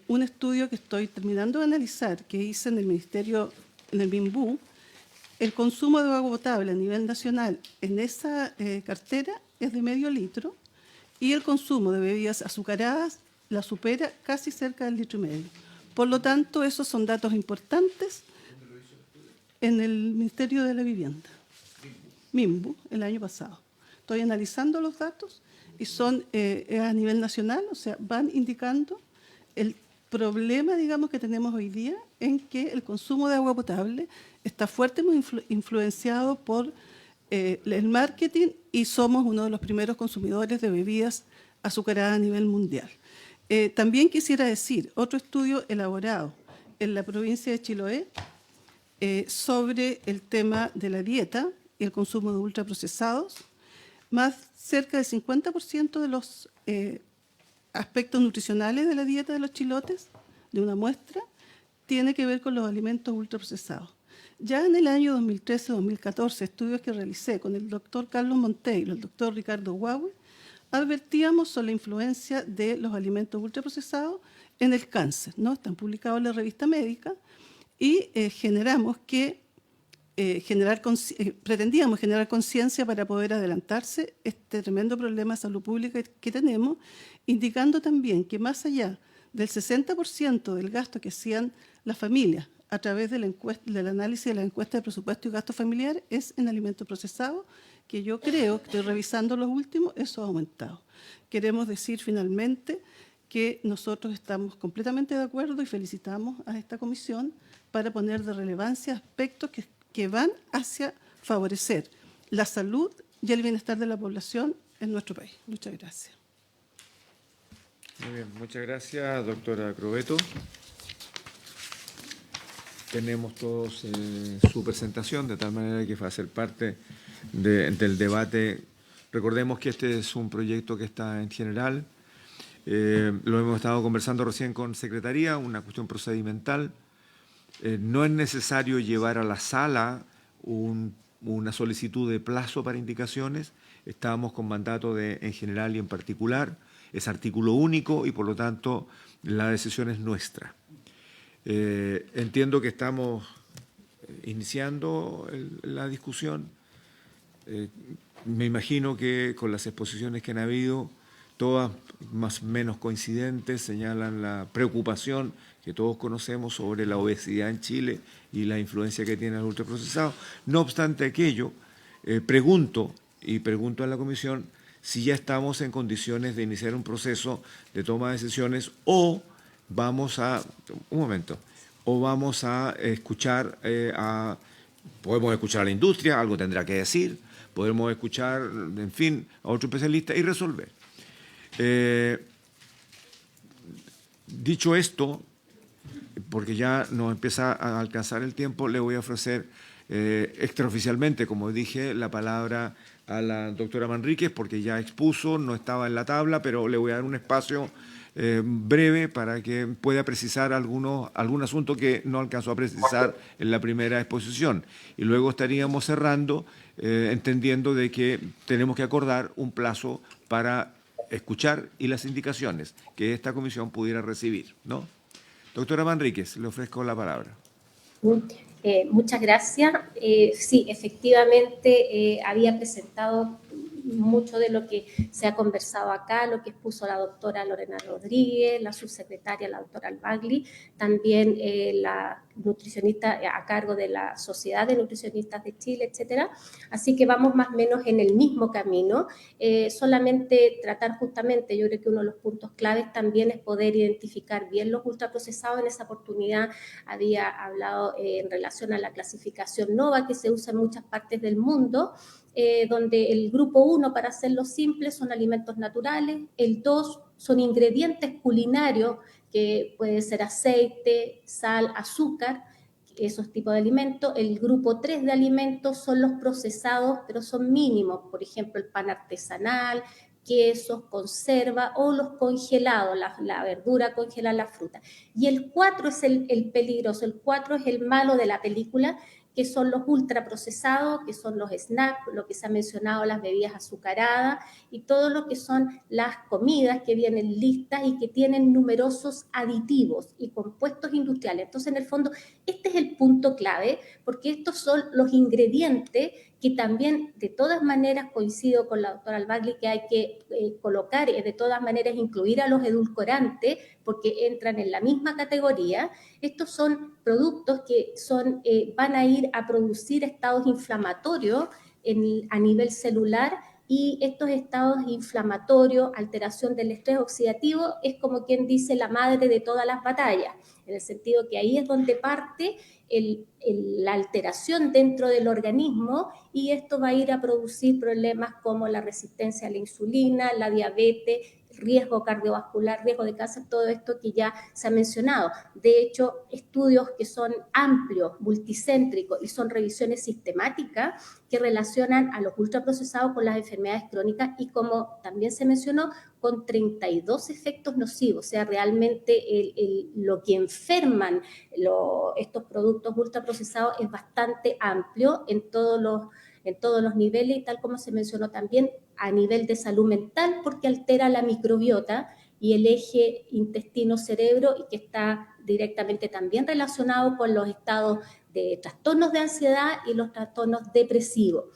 un estudio que estoy terminando de analizar, que hice en el Ministerio, en el MIMBU, el consumo de agua potable a nivel nacional en esa cartera es de medio litro y el consumo de bebidas azucaradas la supera casi cerca del litro y medio. Por lo tanto, esos son datos importantes en el Ministerio de la Vivienda, MIMBU, el año pasado. Estoy analizando los datos y son a nivel nacional, o sea, van indicando el problema, digamos, que tenemos hoy día en que el consumo de agua potable está fuertemente influenciado por el marketing y somos uno de los primeros consumidores de bebidas azucaradas a nivel mundial. También quisiera decir, otro estudio elaborado en la provincia de Chiloé sobre el tema de la dieta y el consumo de ultraprocesados, más cerca del 50% de los aspectos nutricionales de la dieta de los chilotes, de una muestra, tiene que ver con los alimentos ultraprocesados. Ya en el año 2013-2014, estudios que realicé con el doctor Carlos Monteiro, el doctor Ricardo Huahue, advertíamos sobre la influencia de los alimentos ultraprocesados en el cáncer, ¿no? Están publicados en la revista médica y pretendíamos generar conciencia para poder adelantarse este tremendo problema de salud pública que tenemos, indicando también que más allá del 60% del gasto que hacían las familias a través de del análisis de la encuesta de presupuesto y gasto familiar es en alimentos procesados, que yo creo, que estoy revisando los últimos, eso ha aumentado. Queremos decir finalmente que nosotros estamos completamente de acuerdo y felicitamos a esta comisión para poner de relevancia aspectos que van hacia favorecer la salud y el bienestar de la población en nuestro país. Muchas gracias. Muy bien, muchas gracias, doctora Crobeto. tenemos todos su presentación, de tal manera que va a ser parte del debate. Recordemos que este es un proyecto que está en general. Lo hemos estado conversando recién con Secretaría, una cuestión procedimental. No es necesario llevar a la sala una solicitud de plazo para indicaciones. Estamos con mandato en general y en particular. Es artículo único y por lo tanto la decisión es nuestra. Entiendo que estamos iniciando la discusión. Me imagino que con las exposiciones que han habido, todas más o menos coincidentes, señalan la preocupación que todos conocemos sobre la obesidad en Chile y la influencia que tiene el ultraprocesado. No obstante aquello, pregunto a la Comisión si ya estamos en condiciones de iniciar un proceso de toma de decisiones o vamos a escuchar podemos escuchar a la industria, algo tendrá que decir, podemos escuchar, en fin, a otro especialista y resolver. Dicho esto, porque ya nos empieza a alcanzar el tiempo, le voy a ofrecer extraoficialmente, como dije, la palabra a la doctora Manríquez, porque ya expuso, no estaba en la tabla, pero le voy a dar un espacio breve para que pueda precisar algún asunto que no alcanzó a precisar en la primera exposición. Y luego estaríamos cerrando, entendiendo de que tenemos que acordar un plazo para escuchar y las indicaciones que esta comisión pudiera recibir, ¿no? Doctora Manríquez, le ofrezco la palabra. Muchas gracias. Sí, efectivamente había presentado mucho de lo que se ha conversado acá, lo que expuso la doctora Lorena Rodríguez, la subsecretaria, la doctora Albagli, también la nutricionista a cargo de la Sociedad de Nutricionistas de Chile, etcétera. Así que vamos más o menos en el mismo camino. Solamente tratar justamente, yo creo que uno de los puntos claves también es poder identificar bien los ultraprocesados. En esa oportunidad había hablado en relación a la clasificación NOVA que se usa en muchas partes del mundo, donde el grupo 1, para hacerlo simple, son alimentos naturales, el 2 son ingredientes culinarios, que puede ser aceite, sal, azúcar, esos tipos de alimentos. El grupo 3 de alimentos son los procesados, pero son mínimos, por ejemplo, el pan artesanal, quesos, conserva o los congelados, la verdura congelada, la fruta. Y el 4 es el peligroso, el 4 es el malo de la película, que son los ultraprocesados, que son los snacks, lo que se ha mencionado, las bebidas azucaradas y todo lo que son las comidas que vienen listas y que tienen numerosos aditivos y compuestos industriales. Entonces, en el fondo, este es el punto clave, porque estos son los ingredientes que también, de todas maneras, coincido con la doctora Albagli, que hay que colocar, de todas maneras, incluir a los edulcorantes, porque entran en la misma categoría. Estos son productos que van a ir a producir estados inflamatorios a nivel celular, y estos estados inflamatorios, alteración del estrés oxidativo, es como quien dice la madre de todas las batallas, en el sentido que ahí es donde parte la alteración dentro del organismo, y esto va a ir a producir problemas como la resistencia a la insulina, la diabetes, riesgo cardiovascular, riesgo de cáncer, todo esto que ya se ha mencionado. De hecho, estudios que son amplios, multicéntricos y son revisiones sistemáticas que relacionan a los ultraprocesados con las enfermedades crónicas y, como también se mencionó, con 32 efectos nocivos. O sea, realmente lo que enferman estos productos ultraprocesados es bastante amplio en todos los niveles, y tal como se mencionó también a nivel de salud mental, porque altera la microbiota y el eje intestino-cerebro, y que está directamente también relacionado con los estados de trastornos de ansiedad y los trastornos depresivos,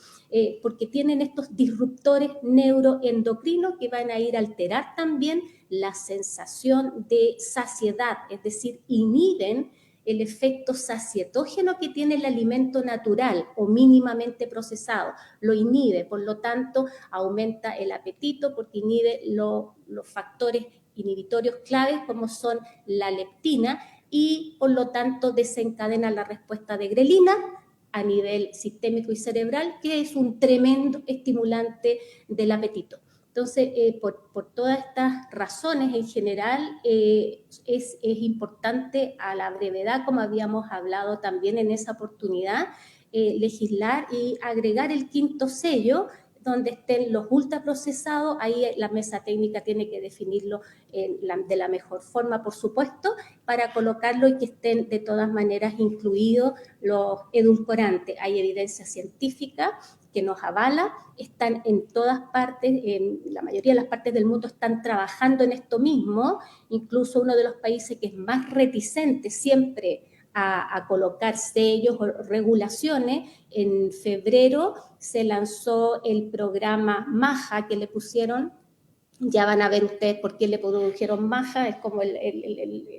porque tienen estos disruptores neuroendocrinos que van a ir a alterar también la sensación de saciedad, es decir, inhiben el efecto sacietógeno que tiene el alimento natural o mínimamente procesado, lo inhibe, por lo tanto aumenta el apetito porque inhibe los factores inhibitorios claves como son la leptina, y por lo tanto desencadena la respuesta de grelina a nivel sistémico y cerebral, que es un tremendo estimulante del apetito. Entonces, por todas estas razones en general, es importante a la brevedad, como habíamos hablado también en esa oportunidad, legislar y agregar el quinto sello, donde estén los ultraprocesados. Ahí la mesa técnica tiene que definirlo de la mejor forma, por supuesto, para colocarlo y que estén de todas maneras incluidos los edulcorantes. Hay evidencia científica que nos avala, están en todas partes, en la mayoría de las partes del mundo están trabajando en esto mismo, incluso uno de los países que es más reticente siempre a colocar sellos o regulaciones. En febrero se lanzó el programa MAJA que le pusieron, ya van a ver ustedes por qué le produjeron MAJA, es como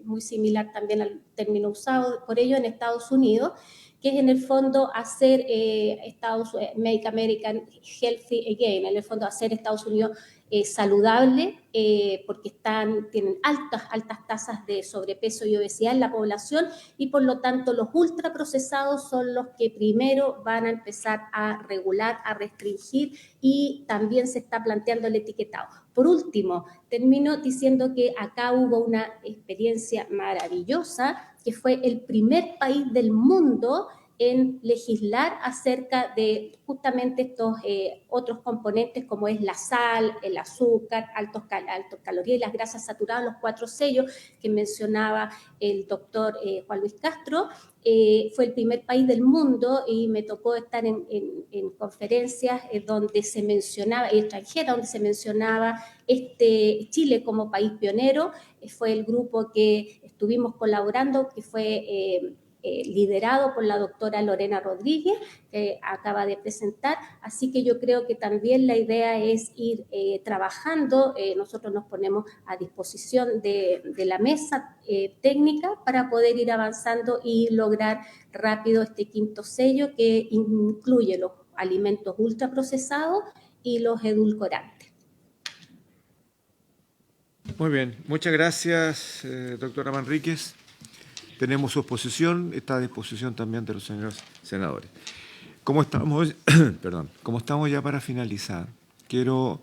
muy similar también al término usado por ello en Estados Unidos, que es en el fondo hacer Make America Healthy Again, en el fondo hacer Estados Unidos saludable, porque tienen altas tasas de sobrepeso y obesidad en la población, y por lo tanto los ultraprocesados son los que primero van a empezar a regular, a restringir, y también se está planteando el etiquetado. Por último, termino diciendo que acá hubo una experiencia maravillosa, que fue el primer país del mundo en legislar acerca de justamente estos otros componentes como es la sal, el azúcar, altos calorías y las grasas saturadas, los 4 sellos que mencionaba el doctor Juan Luis Castro. Fue el primer país del mundo y me tocó estar en conferencias donde se mencionaba, extranjeras, donde se mencionaba Chile como país pionero. Fue el grupo que estuvimos colaborando, que fue liderado por la doctora Lorena Rodríguez, que acaba de presentar. Así que yo creo que también la idea es ir trabajando. Nosotros nos ponemos a disposición de la mesa técnica para poder ir avanzando y lograr rápido este quinto sello, que incluye los alimentos ultraprocesados y los edulcorantes. Muy bien, muchas gracias, doctora Manríquez. Tenemos su exposición, está a disposición también de los señores senadores. Como estamos, como estamos ya para finalizar, quiero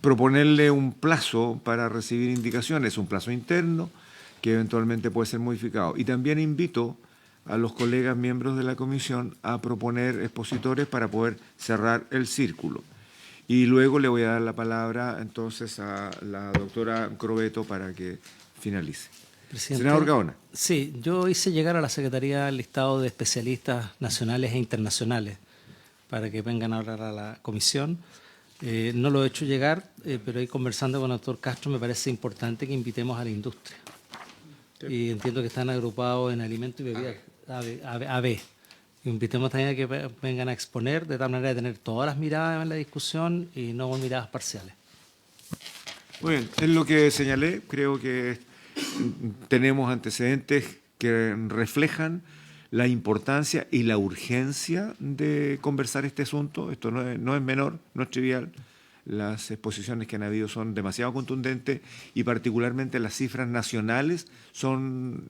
proponerle un plazo para recibir indicaciones, un plazo interno que eventualmente puede ser modificado. Y también invito a los colegas miembros de la comisión a proponer expositores para poder cerrar el círculo. Y luego le voy a dar la palabra entonces a la doctora Crobeto para que finalice. Presidente, Senador Gaona. Sí, yo hice llegar a la Secretaría el listado de especialistas nacionales e internacionales para que vengan a hablar a la comisión. No lo he hecho llegar, pero ahí conversando con el doctor Castro me parece importante que invitemos a la industria. Sí. Y entiendo que están agrupados en alimentos y bebidas AB. Invitemos también a que vengan a exponer, de tal manera de tener todas las miradas en la discusión y no miradas parciales. Muy bien, es lo que señalé. Creo que tenemos antecedentes que reflejan la importancia y la urgencia de conversar este asunto. Esto no es menor, no es trivial. Las exposiciones que han habido son demasiado contundentes y particularmente las cifras nacionales son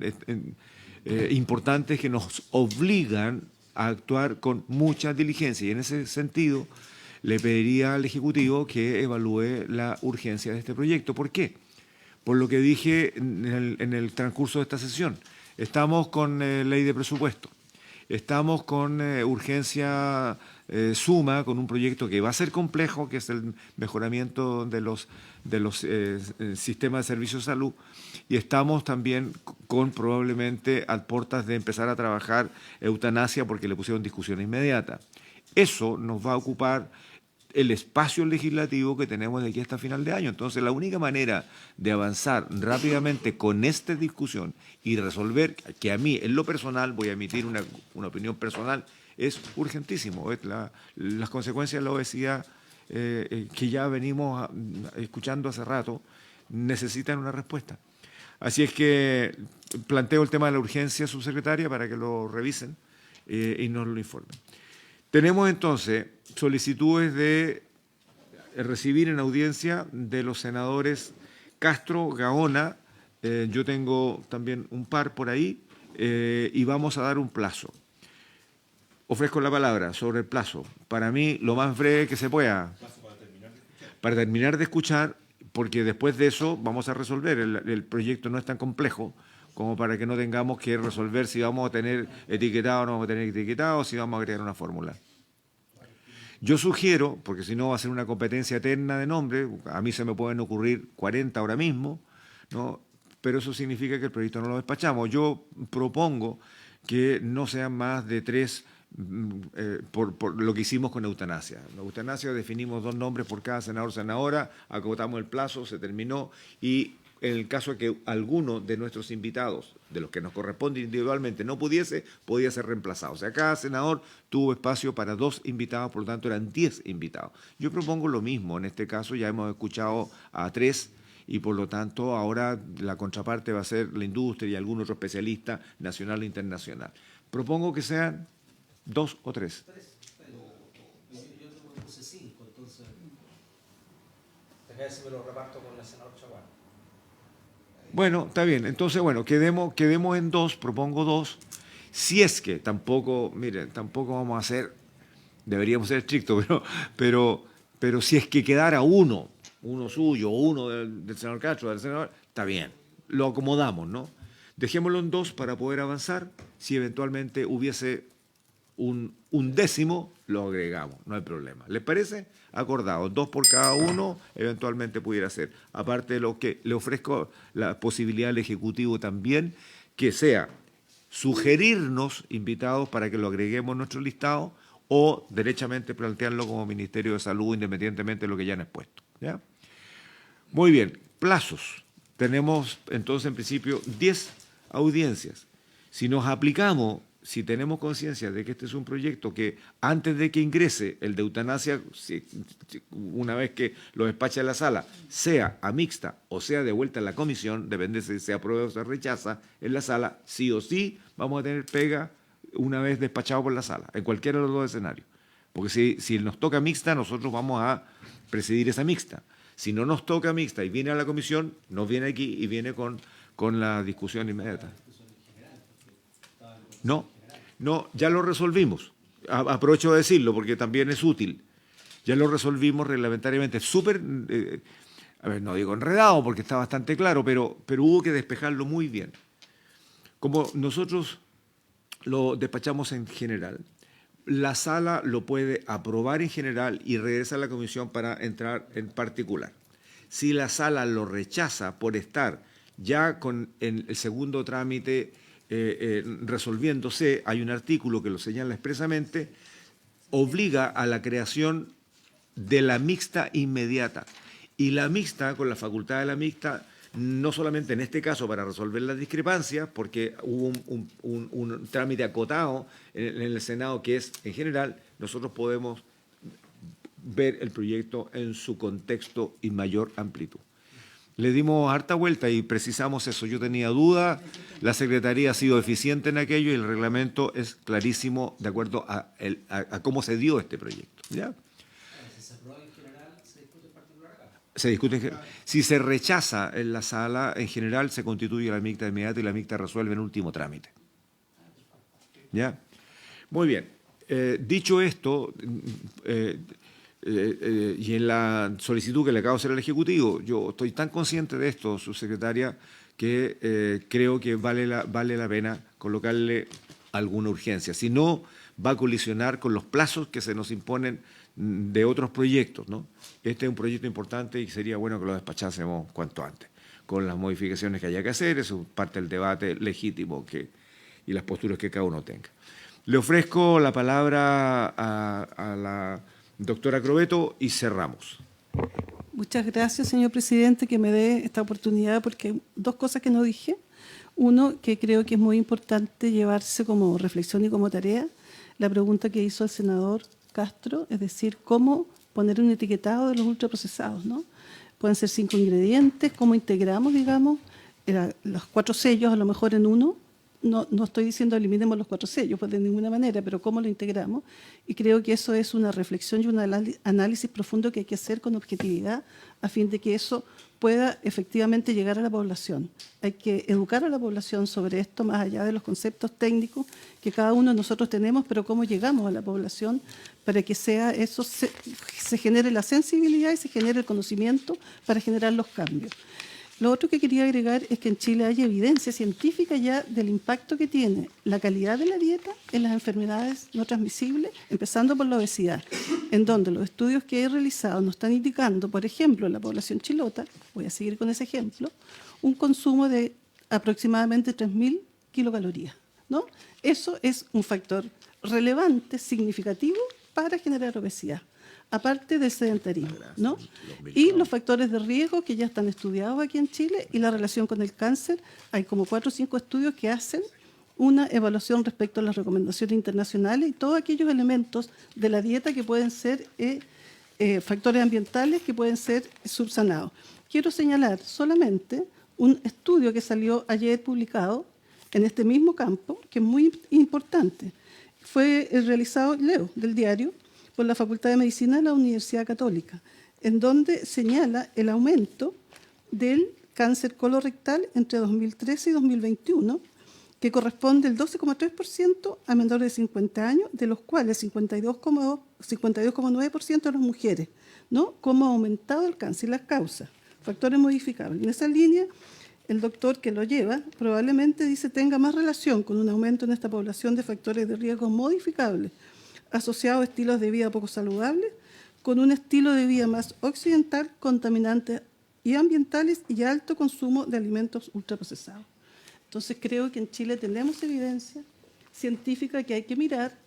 importantes, que nos obligan a actuar con mucha diligencia. Y en ese sentido le pediría al Ejecutivo que evalúe la urgencia de este proyecto. ¿Por qué? Por lo que dije en el transcurso de esta sesión. Estamos con ley de presupuesto, estamos con urgencia suma, con un proyecto que va a ser complejo, que es el mejoramiento de los sistemas de servicios de salud, y estamos también con probablemente a puertas de empezar a trabajar eutanasia porque le pusieron discusión inmediata. Eso nos va a ocupar el espacio legislativo que tenemos de aquí hasta final de año. Entonces, la única manera de avanzar rápidamente con esta discusión y resolver, que a mí, en lo personal, voy a emitir una opinión personal, es urgentísimo. Las consecuencias de la obesidad que ya venimos escuchando hace rato necesitan una respuesta. Así es que planteo el tema de la urgencia, subsecretaria, para que lo revisen y nos lo informen. Tenemos entonces solicitudes de recibir en audiencia de los senadores Castro, Gaona. Yo tengo también un par por ahí y vamos a dar un plazo. ofrezco la palabra sobre el plazo. Para mí, lo más breve que se pueda. Para terminar de escuchar, porque después de eso vamos a resolver. El proyecto no es tan complejo como para que no tengamos que resolver si vamos a tener etiquetado o no vamos a tener etiquetado, si vamos a agregar una fórmula. Yo sugiero, porque si no va a ser una competencia eterna de nombre, a mí se me pueden ocurrir 40 ahora mismo, ¿no? Pero eso significa que el proyecto no lo despachamos. Yo propongo que no sean más de 3 por lo que hicimos con eutanasia. En eutanasia definimos 2 nombres por cada senador o senadora, acotamos el plazo, se terminó, y en el caso de que alguno de nuestros invitados, de los que nos corresponde individualmente, no pudiese, podía ser reemplazado. O sea, cada senador tuvo espacio para 2 invitados, por lo tanto eran 10 invitados. Yo propongo lo mismo, en este caso ya hemos escuchado a 3 y por lo tanto ahora la contraparte va a ser la industria y algún otro especialista nacional e internacional. Propongo que sean 2 o 3. Yo te puse 5, entonces. Déjame si me lo reparto con la senadora Chaguán. Bueno, está bien. Entonces, bueno, quedemos en 2, propongo 2. Si es que tampoco, miren, tampoco vamos a ser, deberíamos ser estrictos, pero si es que quedara uno suyo, uno del senador Castro, del senador, está bien. Lo acomodamos, ¿no? Dejémoslo en 2 para poder avanzar. Si eventualmente hubiese un 10º, lo agregamos, no hay problema. ¿Les parece? Acordado, 2 por cada uno, eventualmente pudiera ser. Aparte de lo que le ofrezco la posibilidad al Ejecutivo también, que sea sugerirnos invitados para que lo agreguemos en nuestro listado o derechamente plantearlo como Ministerio de Salud independientemente de lo que ya han expuesto. ¿Ya? Muy bien, plazos. Tenemos entonces en principio 10 audiencias. Si nos aplicamos, si tenemos conciencia de que este es un proyecto que antes de que ingrese el de eutanasia, una vez que lo despacha en la sala, sea a mixta o sea de vuelta en la comisión, depende si se aprueba o se rechaza en la sala, sí o sí vamos a tener pega una vez despachado por la sala, en cualquiera de los 2 escenarios. Porque si nos toca mixta, nosotros vamos a presidir esa mixta. Si no nos toca mixta y viene a la comisión, nos viene aquí y viene con la discusión inmediata. No, ya lo resolvimos. Aprovecho de decirlo porque también es útil. Ya lo resolvimos reglamentariamente. Súper, a ver, no digo enredado porque está bastante claro, pero hubo que despejarlo muy bien. Como nosotros lo despachamos en general, la sala lo puede aprobar en general y regresa a la comisión para entrar en particular. Si la sala lo rechaza por estar ya con el segundo trámite resolviéndose, hay un artículo que lo señala expresamente, obliga a la creación de la mixta inmediata. Y la mixta, con la facultad de la mixta, no solamente en este caso para resolver las discrepancias, porque hubo un trámite acotado en el Senado que es, en general, nosotros podemos ver el proyecto en su contexto y mayor amplitud. Le dimos harta vuelta y precisamos eso. Yo tenía duda, la Secretaría ha sido eficiente en aquello y el reglamento es clarísimo de acuerdo a cómo se dio este proyecto. ¿Ya? Si se aprueba en general, se discute en particular acá. Se discute en general. Si se rechaza en la sala, en general se constituye la mixta inmediata y la mixta resuelve en último trámite. ¿Ya? Muy bien. Dicho esto, y en la solicitud que le acabo de hacer al Ejecutivo, yo estoy tan consciente de esto, subsecretaria, que creo que vale la pena colocarle alguna urgencia. Si no, va a colisionar con los plazos que se nos imponen de otros proyectos, ¿no? Este es un proyecto importante y sería bueno que lo despachásemos cuanto antes, con las modificaciones que haya que hacer. Eso es parte del debate legítimo y las posturas que cada uno tenga. Le ofrezco la palabra a la doctora Crobeto y cerramos. Muchas gracias, señor presidente, que me dé esta oportunidad, porque hay 2 cosas que no dije. Uno, que creo que es muy importante llevarse como reflexión y como tarea, la pregunta que hizo el senador Castro, es decir, cómo poner un etiquetado de los ultraprocesados, ¿no? Pueden ser 5 ingredientes, cómo integramos, digamos, los 4 sellos a lo mejor en uno, no estoy diciendo eliminemos los 4 sellos, pues de ninguna manera, pero cómo lo integramos. Y creo que eso es una reflexión y un análisis profundo que hay que hacer con objetividad a fin de que eso pueda efectivamente llegar a la población. Hay que educar a la población sobre esto, más allá de los conceptos técnicos que cada uno de nosotros tenemos, pero cómo llegamos a la población para que sea eso, se genere la sensibilidad y se genere el conocimiento para generar los cambios. Lo otro que quería agregar es que en Chile hay evidencia científica ya del impacto que tiene la calidad de la dieta en las enfermedades no transmisibles, empezando por la obesidad, en donde los estudios que he realizado nos están indicando, por ejemplo, en la población chilota, voy a seguir con ese ejemplo, un consumo de aproximadamente 3.000 kilocalorías, ¿no? Eso es un factor relevante, significativo para generar obesidad, aparte del sedentarismo, ¿no? Y los factores de riesgo que ya están estudiados aquí en Chile y la relación con el cáncer, hay como 4 o 5 estudios que hacen una evaluación respecto a las recomendaciones internacionales y todos aquellos elementos de la dieta que pueden ser factores ambientales que pueden ser subsanados. Quiero señalar solamente un estudio que salió ayer publicado en este mismo campo, que es muy importante. Fue realizado, leo, del diario, por la Facultad de Medicina de la Universidad Católica, en donde señala el aumento del cáncer colorectal entre 2013 y 2021, que corresponde el 12,3% a menores de 50 años, de los cuales 52,9% de las mujeres, ¿no? Cómo ha aumentado el cáncer y las causas, factores modificables. En esa línea, el doctor que lo lleva probablemente dice tenga más relación con un aumento en esta población de factores de riesgo modificables, asociado a estilos de vida poco saludables, con un estilo de vida más occidental, contaminantes y ambientales y alto consumo de alimentos ultraprocesados. Entonces creo que en Chile tenemos evidencia científica que hay que mirar,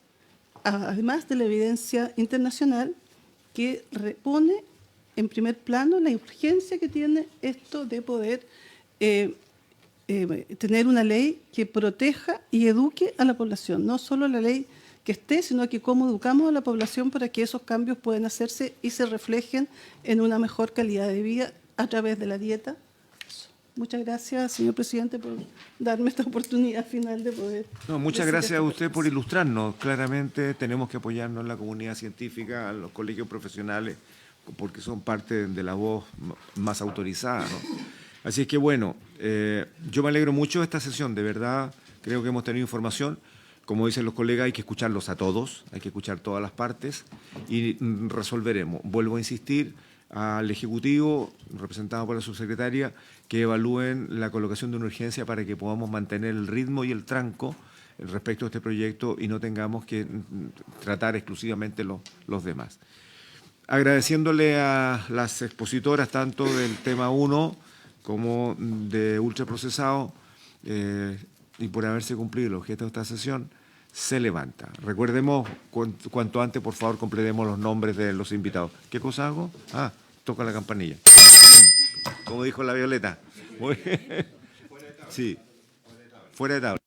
además de la evidencia internacional, que repone en primer plano la urgencia que tiene esto de poder tener una ley que proteja y eduque a la población, no solo la ley que esté, sino que cómo educamos a la población para que esos cambios puedan hacerse y se reflejen en una mejor calidad de vida a través de la dieta. Eso. Muchas gracias, señor presidente, por darme esta oportunidad final de poder... No, muchas gracias a usted por ilustrarnos. Claramente tenemos que apoyarnos en la comunidad científica, a los colegios profesionales, porque son parte de la voz más autorizada, ¿no? Así es que, bueno, yo me alegro mucho de esta sesión, de verdad, creo que hemos tenido información. Como dicen los colegas, hay que escucharlos a todos, hay que escuchar todas las partes y resolveremos. Vuelvo a insistir al Ejecutivo, representado por la subsecretaria, que evalúen la colocación de una urgencia para que podamos mantener el ritmo y el tranco respecto a este proyecto y no tengamos que tratar exclusivamente los demás. Agradeciéndole a las expositoras tanto del tema 1 como de ultraprocesado y por haberse cumplido el objeto de esta sesión, se levanta. Recordemos, cuanto antes, por favor, completemos los nombres de los invitados. ¿Qué cosa hago? Ah, toca la campanilla. Como dijo la Violeta. Sí, fuera de tabla.